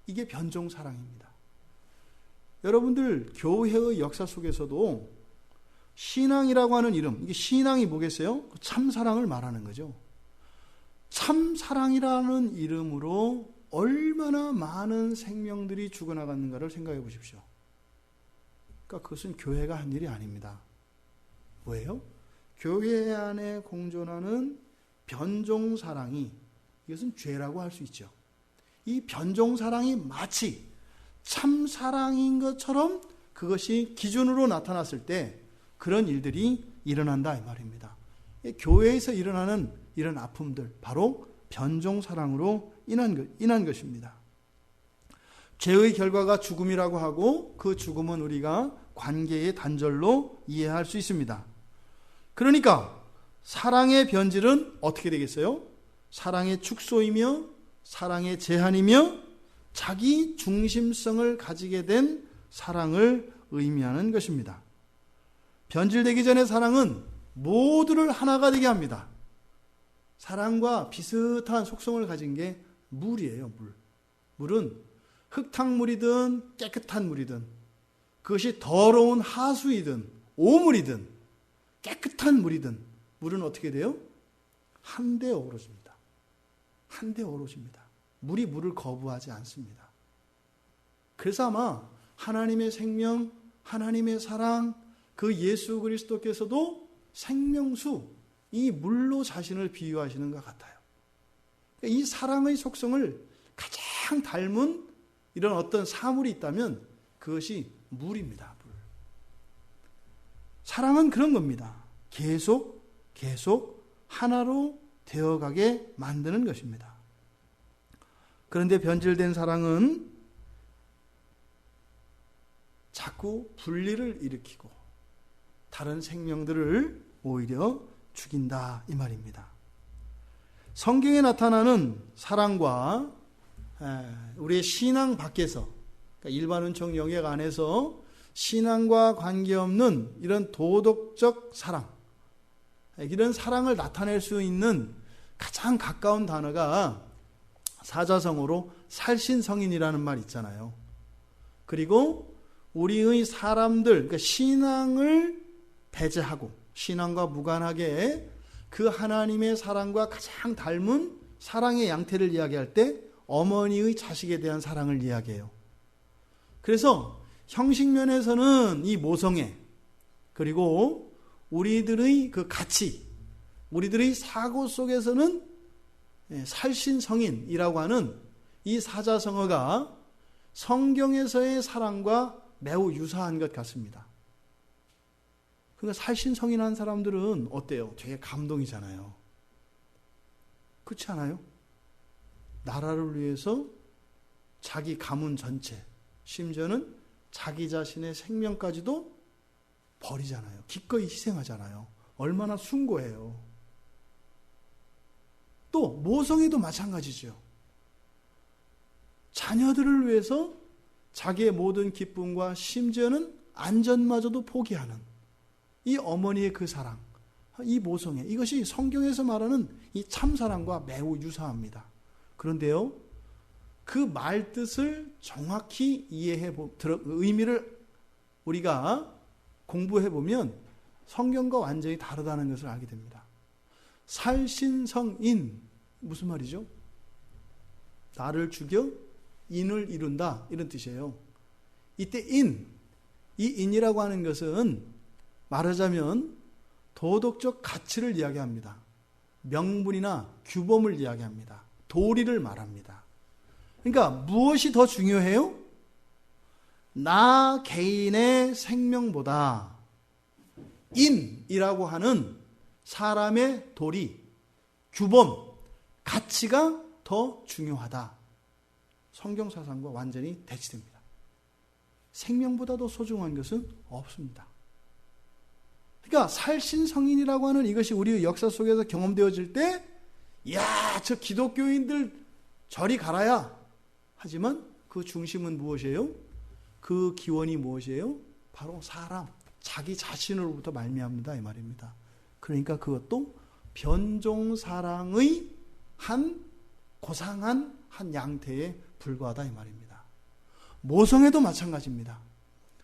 [SPEAKER 1] 이게 변종 사랑입니다. 여러분들 교회의 역사 속에서도 신앙이라고 하는 이름, 이게 신앙이 뭐겠어요? 참사랑을 말하는 거죠. 참사랑이라는 이름으로 얼마나 많은 생명들이 죽어나갔는가를 생각해 보십시오. 그러니까 그것은 교회가 한 일이 아닙니다. 뭐예요? 교회 안에 공존하는 변종사랑이, 이것은 죄라고 할 수 있죠. 이 변종사랑이 마치 참사랑인 것처럼 그것이 기준으로 나타났을 때 그런 일들이 일어난다 이 말입니다. 교회에서 일어나는 이런 아픔들, 바로 변종사랑으로 인한 것입니다. 죄의 결과가 죽음이라고 하고 그 죽음은 우리가 관계의 단절로 이해할 수 있습니다. 그러니까 사랑의 변질은 어떻게 되겠어요? 사랑의 축소이며 사랑의 제한이며 자기 중심성을 가지게 된 사랑을 의미하는 것입니다. 변질되기 전의 사랑은 모두를 하나가 되게 합니다. 사랑과 비슷한 속성을 가진 게 물이에요. 물은 흙탕물이든 깨끗한 물이든 그것이 더러운 하수이든 오물이든 깨끗한 물이든 물은 어떻게 돼요? 한데 어우러집니다. 한데 어우러집니다. 물이 물을 거부하지 않습니다. 그래서 아마 하나님의 생명, 하나님의 사랑, 그 예수 그리스도께서도 생명수, 이 물로 자신을 비유하시는 것 같아요. 이 사랑의 속성을 가장 닮은 이런 어떤 사물이 있다면 그것이 물입니다. 물. 사랑은 그런 겁니다. 계속 하나로 되어가게 만드는 것입니다. 그런데 변질된 사랑은 자꾸 분리를 일으키고 다른 생명들을 오히려 죽인다 이 말입니다. 성경에 나타나는 사랑과 우리의 신앙 밖에서, 그러니까 일반은총 영역 안에서 신앙과 관계없는 이런 도덕적 사랑, 이런 사랑을 나타낼 수 있는 가장 가까운 단어가 사자성어로 살신성인이라는 말 있잖아요. 그리고 우리의 사람들, 그러니까 신앙을 배제하고 신앙과 무관하게 그 하나님의 사랑과 가장 닮은 사랑의 양태를 이야기할 때 어머니의 자식에 대한 사랑을 이야기해요. 그래서 형식면에서는 이 모성애, 그리고 우리들의 그 가치, 우리들의 사고 속에서는 살신성인이라고 하는 이 사자성어가 성경에서의 사랑과 매우 유사한 것 같습니다. 그러니까 살신성인한 사람들은 어때요? 되게 감동이잖아요. 그렇지 않아요? 나라를 위해서 자기 가문 전체, 심지어는 자기 자신의 생명까지도 버리잖아요. 기꺼이 희생하잖아요. 얼마나 숭고해요. 또 모성애도 마찬가지죠. 자녀들을 위해서 자기의 모든 기쁨과 심지어는 안전마저도 포기하는 이 어머니의 그 사랑, 이 모성애, 이것이 성경에서 말하는 이 참사랑과 매우 유사합니다. 그런데요, 그 말뜻을 정확히 의미를 우리가 공부해보면 성경과 완전히 다르다는 것을 알게 됩니다. 살신성인, 무슨 말이죠? 나를 죽여 인을 이룬다, 이런 뜻이에요. 이때 이 인이라고 하는 것은 말하자면 도덕적 가치를 이야기합니다. 명분이나 규범을 이야기합니다. 도리를 말합니다. 그러니까 무엇이 더 중요해요? 나 개인의 생명보다 인이라고 하는 사람의 도리, 규범, 가치가 더 중요하다. 성경 사상과 완전히 대치됩니다. 생명보다 더 소중한 것은 없습니다. 그러니까 살신성인이라고 하는 이것이 우리 역사 속에서 경험되어질 때, 야, 저 기독교인들 저리 가라야. 하지만 그 중심은 무엇이에요? 그 기원이 무엇이에요? 바로 사람, 자기 자신으로부터 말미암는다 이 말입니다. 그러니까 그것도 변종사랑의 한 고상한 한 양태에 불과하다 이 말입니다. 모성애도 마찬가지입니다.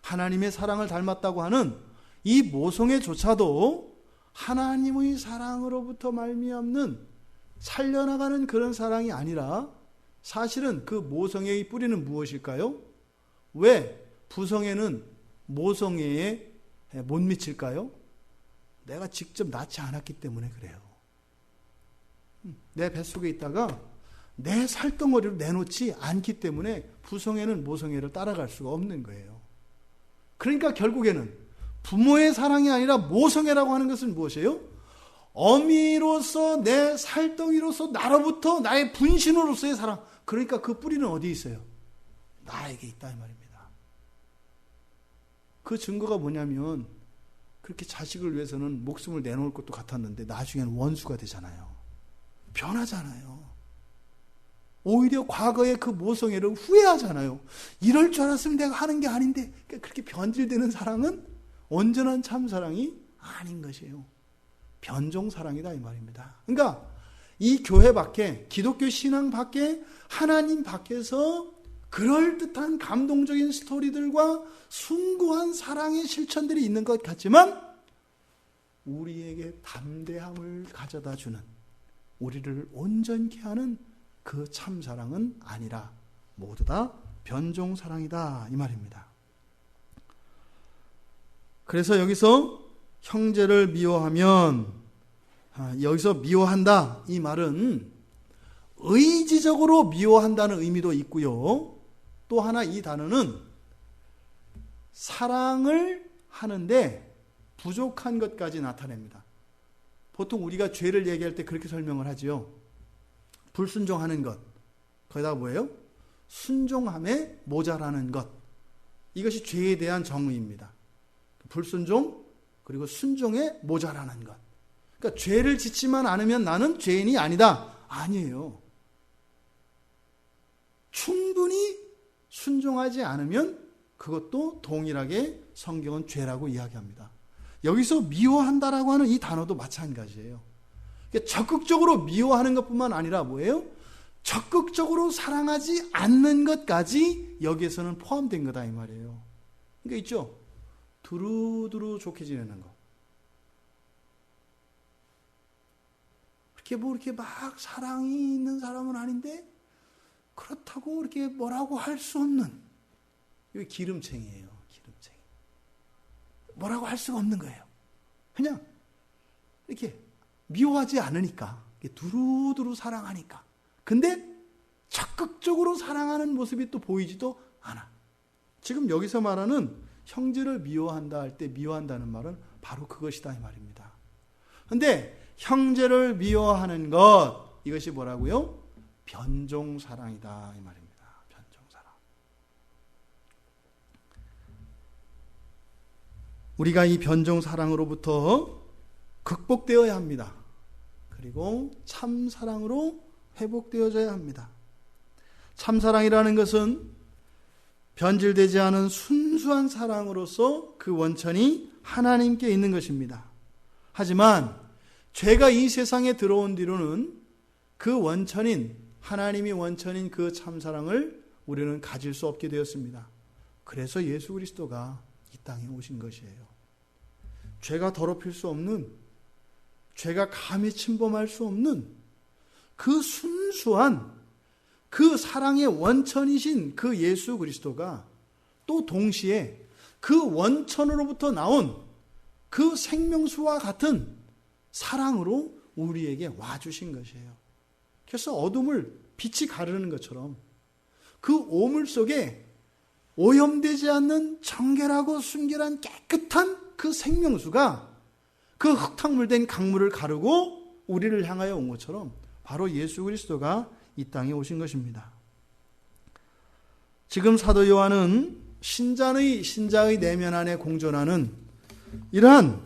[SPEAKER 1] 하나님의 사랑을 닮았다고 하는 이 모성애조차도 하나님의 사랑으로부터 말미암는 살려나가는 그런 사랑이 아니라 사실은 그 모성애의 뿌리는 무엇일까요? 왜 부성애는 모성애에 못 미칠까요? 내가 직접 낳지 않았기 때문에 그래요. 내 뱃속에 있다가 내 살덩어리로 내놓지 않기 때문에 부성애는 모성애를 따라갈 수가 없는 거예요. 그러니까 결국에는 부모의 사랑이 아니라 모성애라고 하는 것은 무엇이에요? 어미로서 내 살덩이로서 나로부터 나의 분신으로서의 사랑. 그러니까 그 뿌리는 어디에 있어요? 나에게 있다 이 말입니다. 그 증거가 뭐냐면 그렇게 자식을 위해서는 목숨을 내놓을 것도 같았는데 나중에는 원수가 되잖아요. 변하잖아요. 오히려 과거의 그 모성애를 후회하잖아요. 이럴 줄 알았으면 내가 하는 게 아닌데. 그렇게 변질되는 사랑은 온전한 참사랑이 아닌 것이에요. 변종사랑이다 이 말입니다. 그러니까 이 교회 밖에, 기독교 신앙 밖에, 하나님 밖에서 그럴듯한 감동적인 스토리들과 숭고한 사랑의 실천들이 있는 것 같지만 우리에게 담대함을 가져다 주는, 우리를 온전케 하는 그 참사랑은 아니라 모두 다 변종사랑이다 이 말입니다. 그래서 여기서 형제를 미워하면, 여기서 미워한다 이 말은 의지적으로 미워한다는 의미도 있고요. 또 하나 이 단어는 사랑을 하는데 부족한 것까지 나타냅니다. 보통 우리가 죄를 얘기할 때 그렇게 설명을 하지요. 불순종하는 것, 거기다가 뭐예요? 순종함에 모자라는 것. 이것이 죄에 대한 정의입니다. 불순종 그리고 순종에 모자라는 것. 그러니까 죄를 짓지만 않으면 나는 죄인이 아니다. 아니에요. 충분히 순종하지 않으면 그것도 동일하게 성경은 죄라고 이야기합니다. 여기서 미워한다라고 하는 이 단어도 마찬가지예요. 그러니까 적극적으로 미워하는 것뿐만 아니라 뭐예요? 적극적으로 사랑하지 않는 것까지 여기에서는 포함된 거다 이 말이에요. 그러니까 있죠? 두루두루 좋게 지내는 거. 이렇게 막 사랑이 있는 사람은 아닌데 그렇다고 이렇게 뭐라고 할 수 없는, 이게 기름쟁이에요. 기름쟁이. 뭐라고 할 수가 없는 거예요. 그냥 이렇게 미워하지 않으니까, 두루두루 사랑하니까. 근데 적극적으로 사랑하는 모습이 또 보이지도 않아. 지금 여기서 말하는 형제를 미워한다 할 때 미워한다는 말은 바로 그것이다 이 말입니다. 근데 형제를 미워하는 것, 이것이 뭐라고요? 변종사랑이다 이 말입니다. 변종사랑. 우리가 이 변종사랑으로부터 극복되어야 합니다. 그리고 참사랑으로 회복되어져야 합니다. 참사랑이라는 것은 변질되지 않은 순수한 사랑으로서 그 원천이 하나님께 있는 것입니다. 하지만 죄가 이 세상에 들어온 뒤로는 그 원천인, 하나님이 원천인 그 참사랑을 우리는 가질 수 없게 되었습니다. 그래서 예수 그리스도가 이 땅에 오신 것이에요. 죄가 더럽힐 수 없는, 죄가 감히 침범할 수 없는 그 순수한 그 사랑의 원천이신 그 예수 그리스도가 또 동시에 그 원천으로부터 나온 그 생명수와 같은 사랑으로 우리에게 와주신 것이에요. 그래서 어둠을 빛이 가르는 것처럼 그 오물 속에 오염되지 않는 정결하고 순결한 깨끗한 그 생명수가 그 흙탕물된 강물을 가르고 우리를 향하여 온 것처럼 바로 예수 그리스도가 이 땅에 오신 것입니다. 지금 사도 요한은 신자의 내면 안에 공존하는 이러한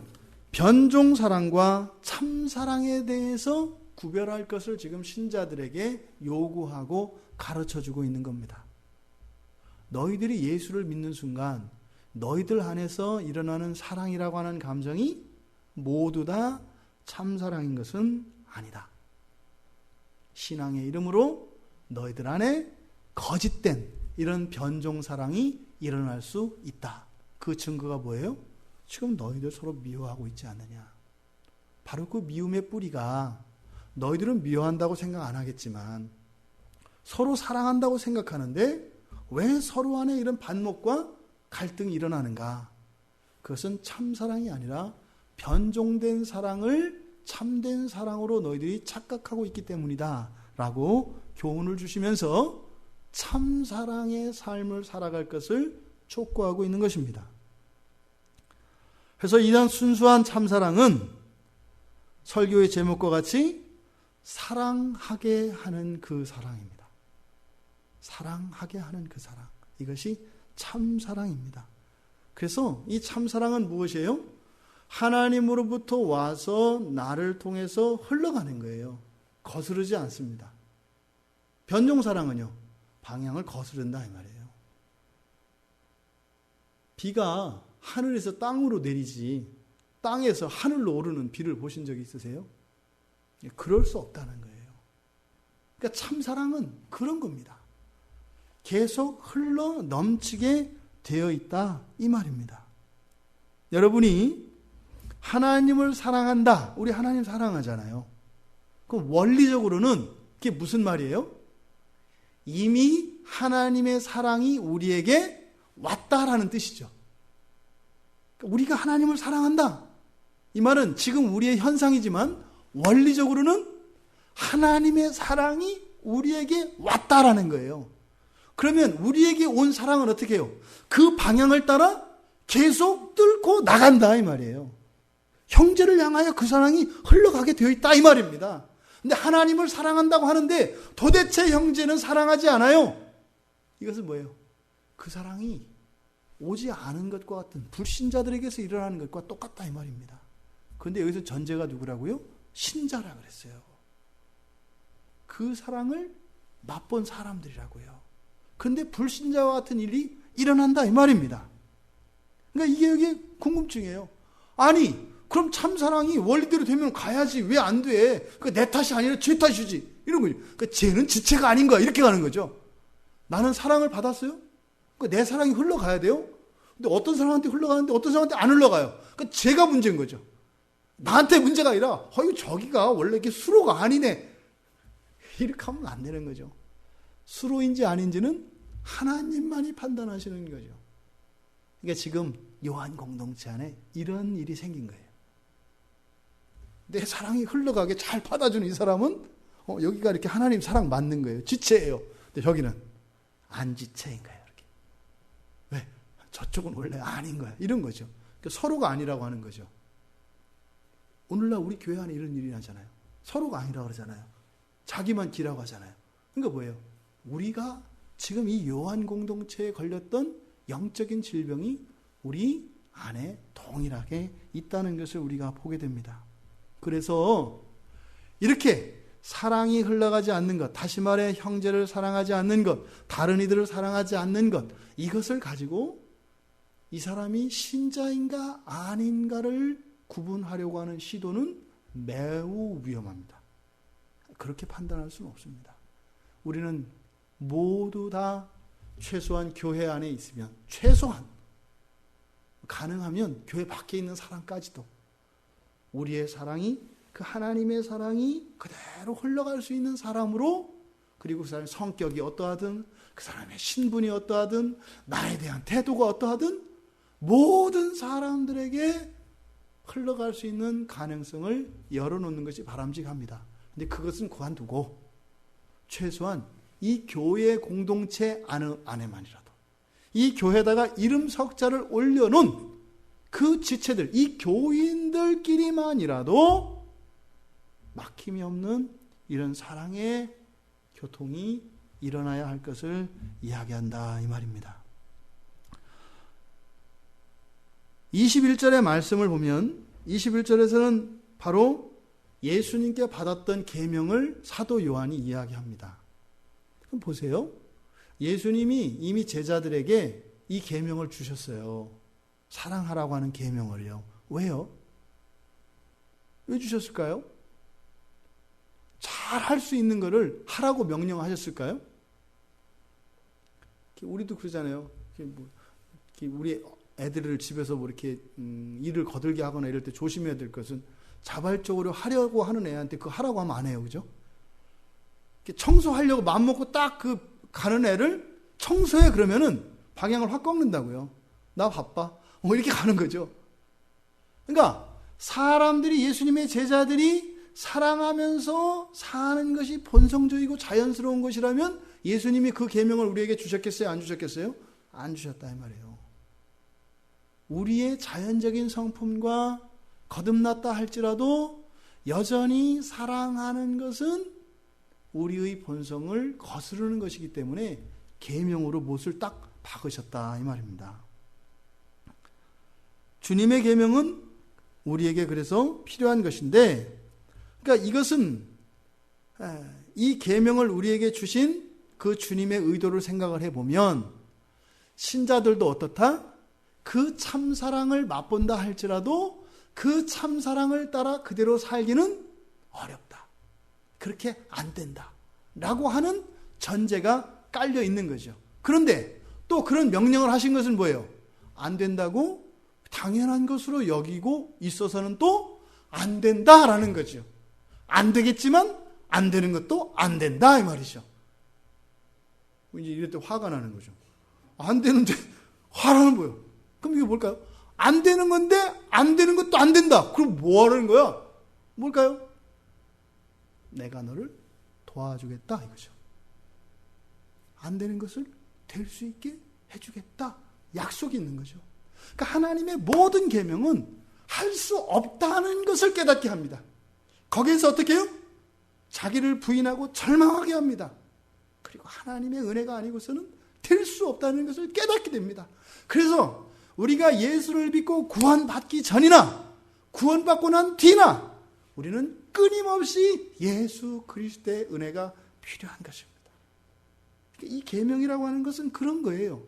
[SPEAKER 1] 변종사랑과 참사랑에 대해서 구별할 것을 지금 신자들에게 요구하고 가르쳐주고 있는 겁니다. 너희들이 예수를 믿는 순간 너희들 안에서 일어나는 사랑이라고 하는 감정이 모두 다 참사랑인 것은 아니다. 신앙의 이름으로 너희들 안에 거짓된 이런 변종사랑이 일어날 수 있다. 그 증거가 뭐예요? 지금 너희들 서로 미워하고 있지 않느냐. 바로 그 미움의 뿌리가 너희들은 미워한다고 생각 안 하겠지만 서로 사랑한다고 생각하는데 왜 서로 안에 이런 반목과 갈등이 일어나는가? 그것은 참사랑이 아니라 변종된 사랑을 참된 사랑으로 너희들이 착각하고 있기 때문이다 라고 교훈을 주시면서 참사랑의 삶을 살아갈 것을 촉구하고 있는 것입니다. 그래서 이런 순수한 참사랑은 설교의 제목과 같이 사랑하게 하는 그 사랑입니다. 사랑하게 하는 그 사랑. 이것이 참사랑입니다. 그래서 이 참사랑은 무엇이에요? 하나님으로부터 와서 나를 통해서 흘러가는 거예요. 거스르지 않습니다. 변종사랑은요, 방향을 거스른다 이 말이에요. 비가 하늘에서 땅으로 내리지 땅에서 하늘로 오르는 비를 보신 적이 있으세요? 그럴 수 없다는 거예요. 그러니까 참사랑은 그런 겁니다. 계속 흘러 넘치게 되어 있다 이 말입니다. 여러분이 하나님을 사랑한다. 우리 하나님 사랑하잖아요. 그럼 원리적으로는 그게 무슨 말이에요? 이미 하나님의 사랑이 우리에게 왔다라는 뜻이죠. 우리가 하나님을 사랑한다. 이 말은 지금 우리의 현상이지만 원리적으로는 하나님의 사랑이 우리에게 왔다라는 거예요. 그러면 우리에게 온 사랑은 어떻게 해요? 그 방향을 따라 계속 뚫고 나간다 이 말이에요. 형제를 향하여 그 사랑이 흘러가게 되어 있다 이 말입니다. 근데 하나님을 사랑한다고 하는데 도대체 형제는 사랑하지 않아요. 이것은 뭐예요? 그 사랑이 오지 않은 것과 같은 불신자들에게서 일어나는 것과 똑같다 이 말입니다. 그런데 여기서 전제가 누구라고요? 신자라 그랬어요. 그 사랑을 맛본 사람들이라고요. 그런데 불신자와 같은 일이 일어난다 이 말입니다. 그러니까 이게 여기 궁금증이에요. 아니 그럼 참사랑이 원리대로 되면 가야지 왜 안 돼? 그 내 탓이 아니라 쟤 탓이지. 이런 거죠. 그 쟤는 지체가 아닌 거야. 이렇게 가는 거죠. 나는 사랑을 받았어요. 그 내 사랑이 흘러가야 돼요. 근데 어떤 사람한테 흘러가는데 어떤 사람한테 안 흘러가요. 그 제가 문제인 거죠. 나한테 문제가 아니라 저기가 원래 이렇게 수로가 아니네. 이렇게 하면 안 되는 거죠. 수로인지 아닌지는 하나님만이 판단하시는 거죠. 그러니까 지금 요한 공동체 안에 이런 일이 생긴 거예요. 내 사랑이 흘러가게 잘 받아주는 이 사람은 여기가 이렇게 하나님 사랑 맞는 거예요. 지체예요. 근데 저기는 안 지체인 거예요. 이렇게. 왜? 저쪽은 원래 아닌 거야. 이런 거죠. 그러니까 서로가 아니라고 하는 거죠. 오늘날 우리 교회 안에 이런 일이 나잖아요. 서로가 아니라고 그러잖아요. 자기만 기라고 하잖아요. 그러니까 뭐예요? 우리가 지금 이 요한 공동체에 걸렸던 영적인 질병이 우리 안에 동일하게 있다는 것을 우리가 보게 됩니다. 그래서 이렇게 사랑이 흘러가지 않는 것, 다시 말해 형제를 사랑하지 않는 것, 다른 이들을 사랑하지 않는 것, 이것을 가지고 이 사람이 신자인가 아닌가를 구분하려고 하는 시도는 매우 위험합니다. 그렇게 판단할 수는 없습니다. 우리는 모두 다 최소한 교회 안에 있으면, 최소한 가능하면 교회 밖에 있는 사람까지도 우리의 사랑이 그 하나님의 사랑이 그대로 흘러갈 수 있는 사람으로, 그리고 그 사람의 성격이 어떠하든 그 사람의 신분이 어떠하든 나에 대한 태도가 어떠하든 모든 사람들에게 흘러갈 수 있는 가능성을 열어놓는 것이 바람직합니다. 근데 그것은 그만두고 최소한 이 교회 공동체 안에만이라도 이 교회에다가 이름 석자를 올려놓은 그 지체들, 이 교인들끼리만이라도 막힘이 없는 이런 사랑의 교통이 일어나야 할 것을 이야기한다 이 말입니다. 21절의 말씀을 보면 21절에서는 바로 예수님께 받았던 계명을 사도 요한이 이야기합니다. 그럼 보세요. 예수님이 이미 제자들에게 이 계명을 주셨어요. 사랑하라고 하는 계명을요. 왜요? 왜 주셨을까요? 잘 할 수 있는 거를 하라고 명령하셨을까요? 우리도 그러잖아요. 우리 애들을 집에서 뭐 이렇게 일을 거들게 하거나 이럴 때 조심해야 될 것은 자발적으로 하려고 하는 애한테 그거 하라고 하면 안 해요. 그죠? 청소하려고 마음먹고 딱 가는 애를 청소해 그러면은 방향을 확 꺾는다고요. 나 바빠. 이렇게 가는 거죠. 그러니까 사람들이 예수님의 제자들이 사랑하면서 사는 것이 본성적이고 자연스러운 것이라면 예수님이 그 계명을 우리에게 주셨겠어요? 안 주셨겠어요? 안 주셨다 이 말이에요. 우리의 자연적인 성품과 거듭났다 할지라도 여전히 사랑하는 것은 우리의 본성을 거스르는 것이기 때문에 계명으로 못을 딱 박으셨다 이 말입니다. 주님의 계명은 우리에게 그래서 필요한 것인데, 그러니까 이것은 이 계명을 우리에게 주신 그 주님의 의도를 생각을 해보면 신자들도 어떻다? 그 참사랑을 맛본다 할지라도 그 참사랑을 따라 그대로 살기는 어렵다. 그렇게 안 된다. 라고 하는 전제가 깔려 있는 거죠. 그런데 또 그런 명령을 하신 것은 뭐예요? 안 된다고 당연한 것으로 여기고 있어서는 또 안 된다라는 거죠. 안 되겠지만 안 되는 것도 안 된다 이 말이죠. 이제 이럴 때 화가 나는 거죠. 안 되는데 화나는 거예요. 그럼 이게 뭘까요? 안 되는 건데 안 되는 것도 안 된다. 그럼 뭐 하는 거야? 뭘까요? 내가 너를 도와주겠다 이거죠. 안 되는 것을 될 수 있게 해주겠다. 약속이 있는 거죠. 그러니까 하나님의 모든 계명은 할 수 없다는 것을 깨닫게 합니다. 거기에서 어떻게 해요? 자기를 부인하고 절망하게 합니다. 그리고 하나님의 은혜가 아니고서는 될 수 없다는 것을 깨닫게 됩니다. 그래서 우리가 예수를 믿고 구원받기 전이나 구원받고 난 뒤나 우리는 끊임없이 예수 그리스도의 은혜가 필요한 것입니다. 이 계명이라고 하는 것은 그런 거예요.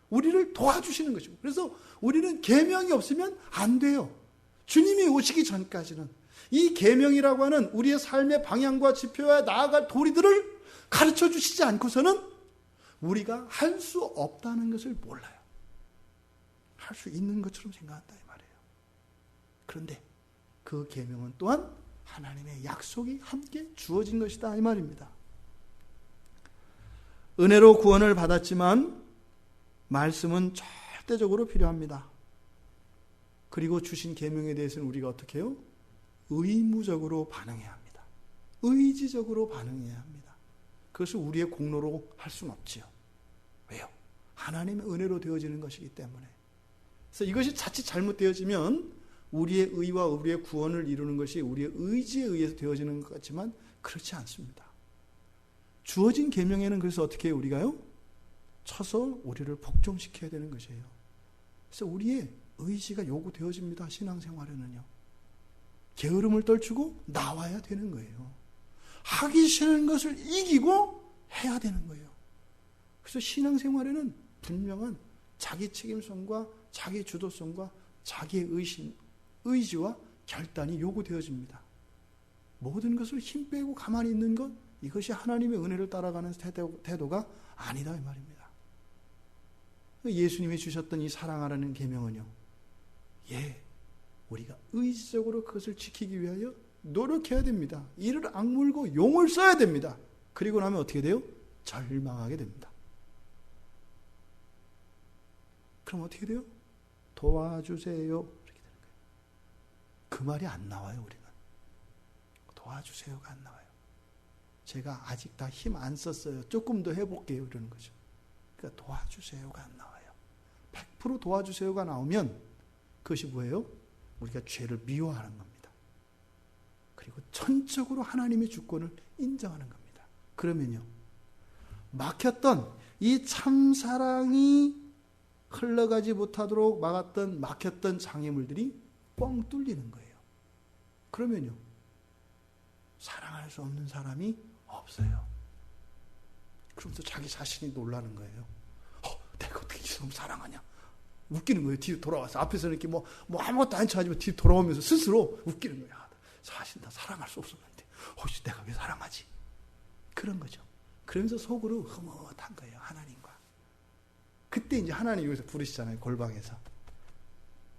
[SPEAKER 1] 우리를 도와주시는 것이고, 그래서 우리는 계명이 없으면 안 돼요. 주님이 오시기 전까지는 이 계명이라고 하는 우리의 삶의 방향과 지표와 나아갈 도리들을 가르쳐 주시지 않고서는 우리가 할 수 없다는 것을 몰라요. 할 수 있는 것처럼 생각한다 이 말이에요. 그런데 그 계명은 또한 하나님의 약속이 함께 주어진 것이다 이 말입니다. 은혜로 구원을 받았지만 말씀은 절대적으로 필요합니다. 그리고 주신 계명에 대해서는 우리가 어떻게 해요? 의무적으로 반응해야 합니다. 의지적으로 반응해야 합니다. 그것을 우리의 공로로 할 수는 없지요. 왜요? 하나님의 은혜로 되어지는 것이기 때문에. 그래서 이것이 자칫 잘못되어지면 우리의 의와 우리의 구원을 이루는 것이 우리의 의지에 의해서 되어지는 것 같지만 그렇지 않습니다. 주어진 계명에는 그래서 어떻게 해요? 우리가요? 쳐서 우리를 복종시켜야 되는 것이에요. 그래서 우리의 의지가 요구되어집니다. 신앙생활에는요. 게으름을 떨치고 나와야 되는 거예요. 하기 싫은 것을 이기고 해야 되는 거예요. 그래서 신앙생활에는 분명한 자기 책임성과 자기 주도성과 자기의 의지와 결단이 요구되어집니다. 모든 것을 힘 빼고 가만히 있는 것, 이것이 하나님의 은혜를 따라가는 태도가 아니다 이 말입니다. 예수님이 주셨던 이 사랑하라는 계명은요, 우리가 의지적으로 그것을 지키기 위하여 노력해야 됩니다. 이를 악물고 용을 써야 됩니다. 그리고 나면 어떻게 돼요? 절망하게 됩니다. 그럼 어떻게 돼요? 도와주세요. 이렇게 되는 거예요. 그 말이 안 나와요, 우리는. 도와주세요가 안 나와요. 제가 아직 다 힘 안 썼어요. 조금 더 해볼게요. 이러는 거죠. 그러니까 도와주세요가 안 나와요. 100% 도와주세요가 나오면 그것이 뭐예요? 우리가 죄를 미워하는 겁니다. 그리고 전적으로 하나님의 주권을 인정하는 겁니다. 그러면요, 막혔던 이 참사랑이 흘러가지 못하도록 막혔던 장애물들이 뻥 뚫리는 거예요. 그러면요, 사랑할 수 없는 사람이 없어요. 그러면서 자기 자신이 놀라는 거예요. 내가 어떻게 이 사람 사랑하냐? 웃기는 거예요. 뒤로 돌아와서. 앞에서는 이렇게 뭐 아무것도 안 하지만 뒤로 돌아오면서 스스로 웃기는 거예요. 사실 나 사랑할 수 없었는데 혹시 내가 왜 사랑하지? 그런 거죠. 그러면서 속으로 흐뭇한 거예요. 하나님과. 그때 이제 하나님 여기서 부르시잖아요. 골방에서.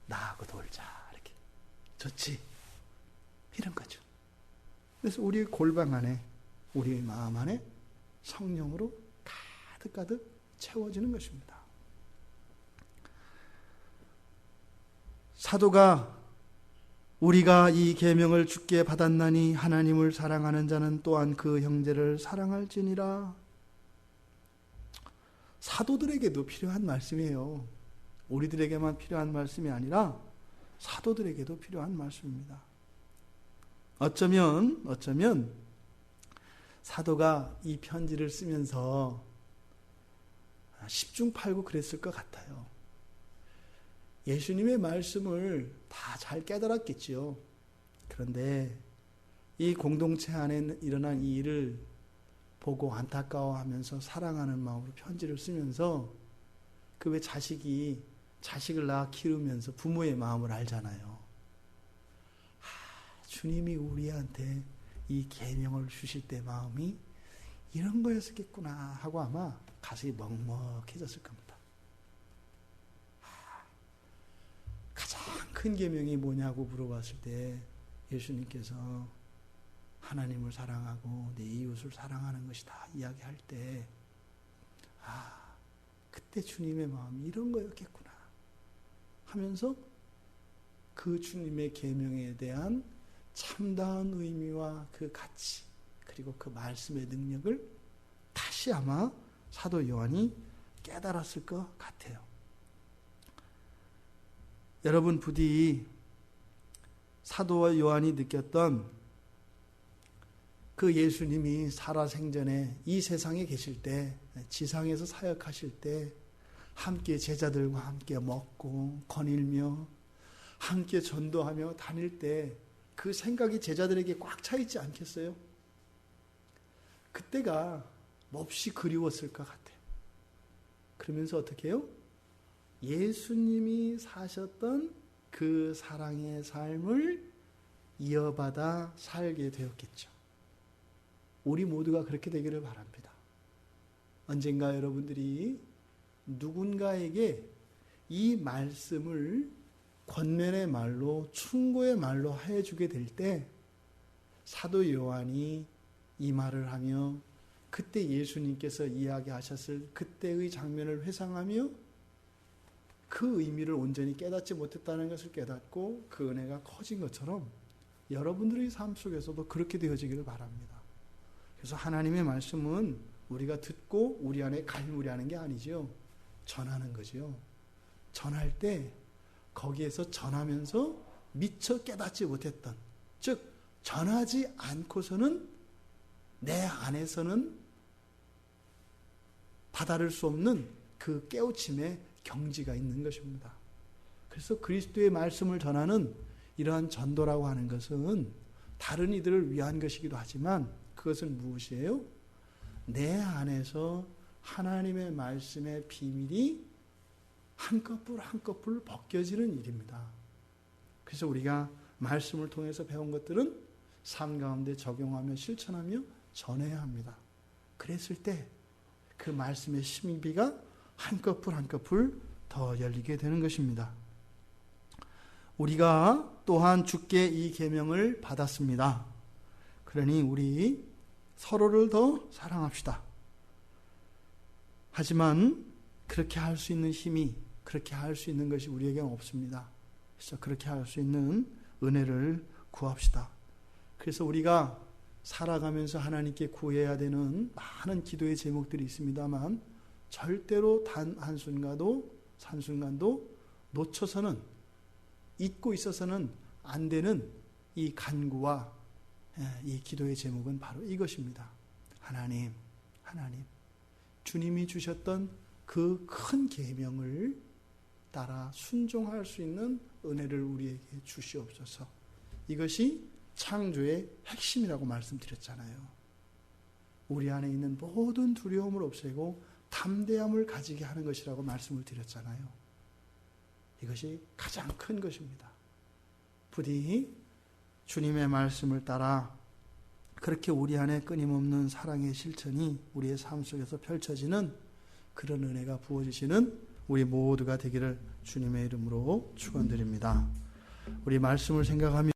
[SPEAKER 1] 나하고 놀자. 이렇게. 좋지? 이런 거죠. 그래서 우리의 골방 안에, 우리의 마음 안에 성령으로 가득가득 채워지는 것입니다. 사도가 우리가 이 계명을 주께 받았나니 하나님을 사랑하는 자는 또한 그 형제를 사랑할지니라. 사도들에게도 필요한 말씀이에요. 우리들에게만 필요한 말씀이 아니라 사도들에게도 필요한 말씀입니다. 어쩌면 사도가 이 편지를 쓰면서 10중 8구 그랬을 것 같아요. 예수님의 말씀을 다 잘 깨달았겠지요. 그런데 이 공동체 안에 일어난 이 일을 보고 안타까워하면서 사랑하는 마음으로 편지를 쓰면서, 그 왜 자식을 낳아 키우면서 부모의 마음을 알잖아요. 주님이 우리한테 이 계명을 주실 때 마음이 이런 거였겠구나 하고 아마 가슴이 먹먹해졌을 겁니다. 가장 큰 계명이 뭐냐고 물어봤을 때 예수님께서 하나님을 사랑하고 내 이웃을 사랑하는 것이다 이야기할 때, 그때 주님의 마음이 이런 거였겠구나 하면서 그 주님의 계명에 대한 참다운 의미와 그 가치, 그리고 그 말씀의 능력을 다시 아마 사도 요한이 깨달았을 것 같아요. 여러분, 부디 사도 요한이 느꼈던 그 예수님이 살아생전에 이 세상에 계실 때, 지상에서 사역하실 때 함께 제자들과 함께 먹고 거닐며 함께 전도하며 다닐 때 그 생각이 제자들에게 꽉 차 있지 않겠어요? 그때가 몹시 그리웠을 것 같아요. 그러면서 어떻게 해요? 예수님이 사셨던 그 사랑의 삶을 이어받아 살게 되었겠죠. 우리 모두가 그렇게 되기를 바랍니다. 언젠가 여러분들이 누군가에게 이 말씀을 권면의 말로, 충고의 말로 해주게 될 때 사도 요한이 이 말을 하며 그때 예수님께서 이야기하셨을 그때의 장면을 회상하며 그 의미를 온전히 깨닫지 못했다는 것을 깨닫고 그 은혜가 커진 것처럼 여러분들의 삶 속에서도 그렇게 되어지기를 바랍니다. 그래서 하나님의 말씀은 우리가 듣고 우리 안에 갈무리하는 게 아니죠. 전하는 거죠. 전할 때 거기에서 전하면서 미처 깨닫지 못했던, 즉 전하지 않고서는 내 안에서는 다다를 수 없는 그 깨우침의 경지가 있는 것입니다. 그래서 그리스도의 말씀을 전하는 이러한 전도라고 하는 것은 다른 이들을 위한 것이기도 하지만 그것은 무엇이에요? 내 안에서 하나님의 말씀의 비밀이 한꺼풀 한꺼풀 벗겨지는 일입니다. 그래서 우리가 말씀을 통해서 배운 것들은 삶 가운데 적용하며 실천하며 전해야 합니다. 그랬을 때 그 말씀의 심비가 한꺼풀 한꺼풀 더 열리게 되는 것입니다. 우리가 또한 주께 이 계명을 받았습니다. 그러니 우리 서로를 더 사랑합시다. 하지만 그렇게 할 수 있는 힘이, 그렇게 할 수 있는 것이 우리에게는 없습니다. 그래서 그렇게 할 수 있는 은혜를 구합시다. 그래서 우리가 살아가면서 하나님께 구해야 되는 많은 기도의 제목들이 있습니다만 절대로 단 한순간도 놓쳐서는, 잊고 있어서는 안 되는 이 간구와 이 기도의 제목은 바로 이것입니다. 하나님, 주님이 주셨던 그 큰 계명을 따라 순종할 수 있는 은혜를 우리에게 주시옵소서. 이것이 창조의 핵심이라고 말씀드렸잖아요. 우리 안에 있는 모든 두려움을 없애고 담대함을 가지게 하는 것이라고 말씀을 드렸잖아요. 이것이 가장 큰 것입니다. 부디 주님의 말씀을 따라 그렇게 우리 안에 끊임없는 사랑의 실천이 우리의 삶 속에서 펼쳐지는 그런 은혜가 부어지시는 우리 모두가 되기를 주님의 이름으로 축원드립니다. 우리 말씀을 생각하며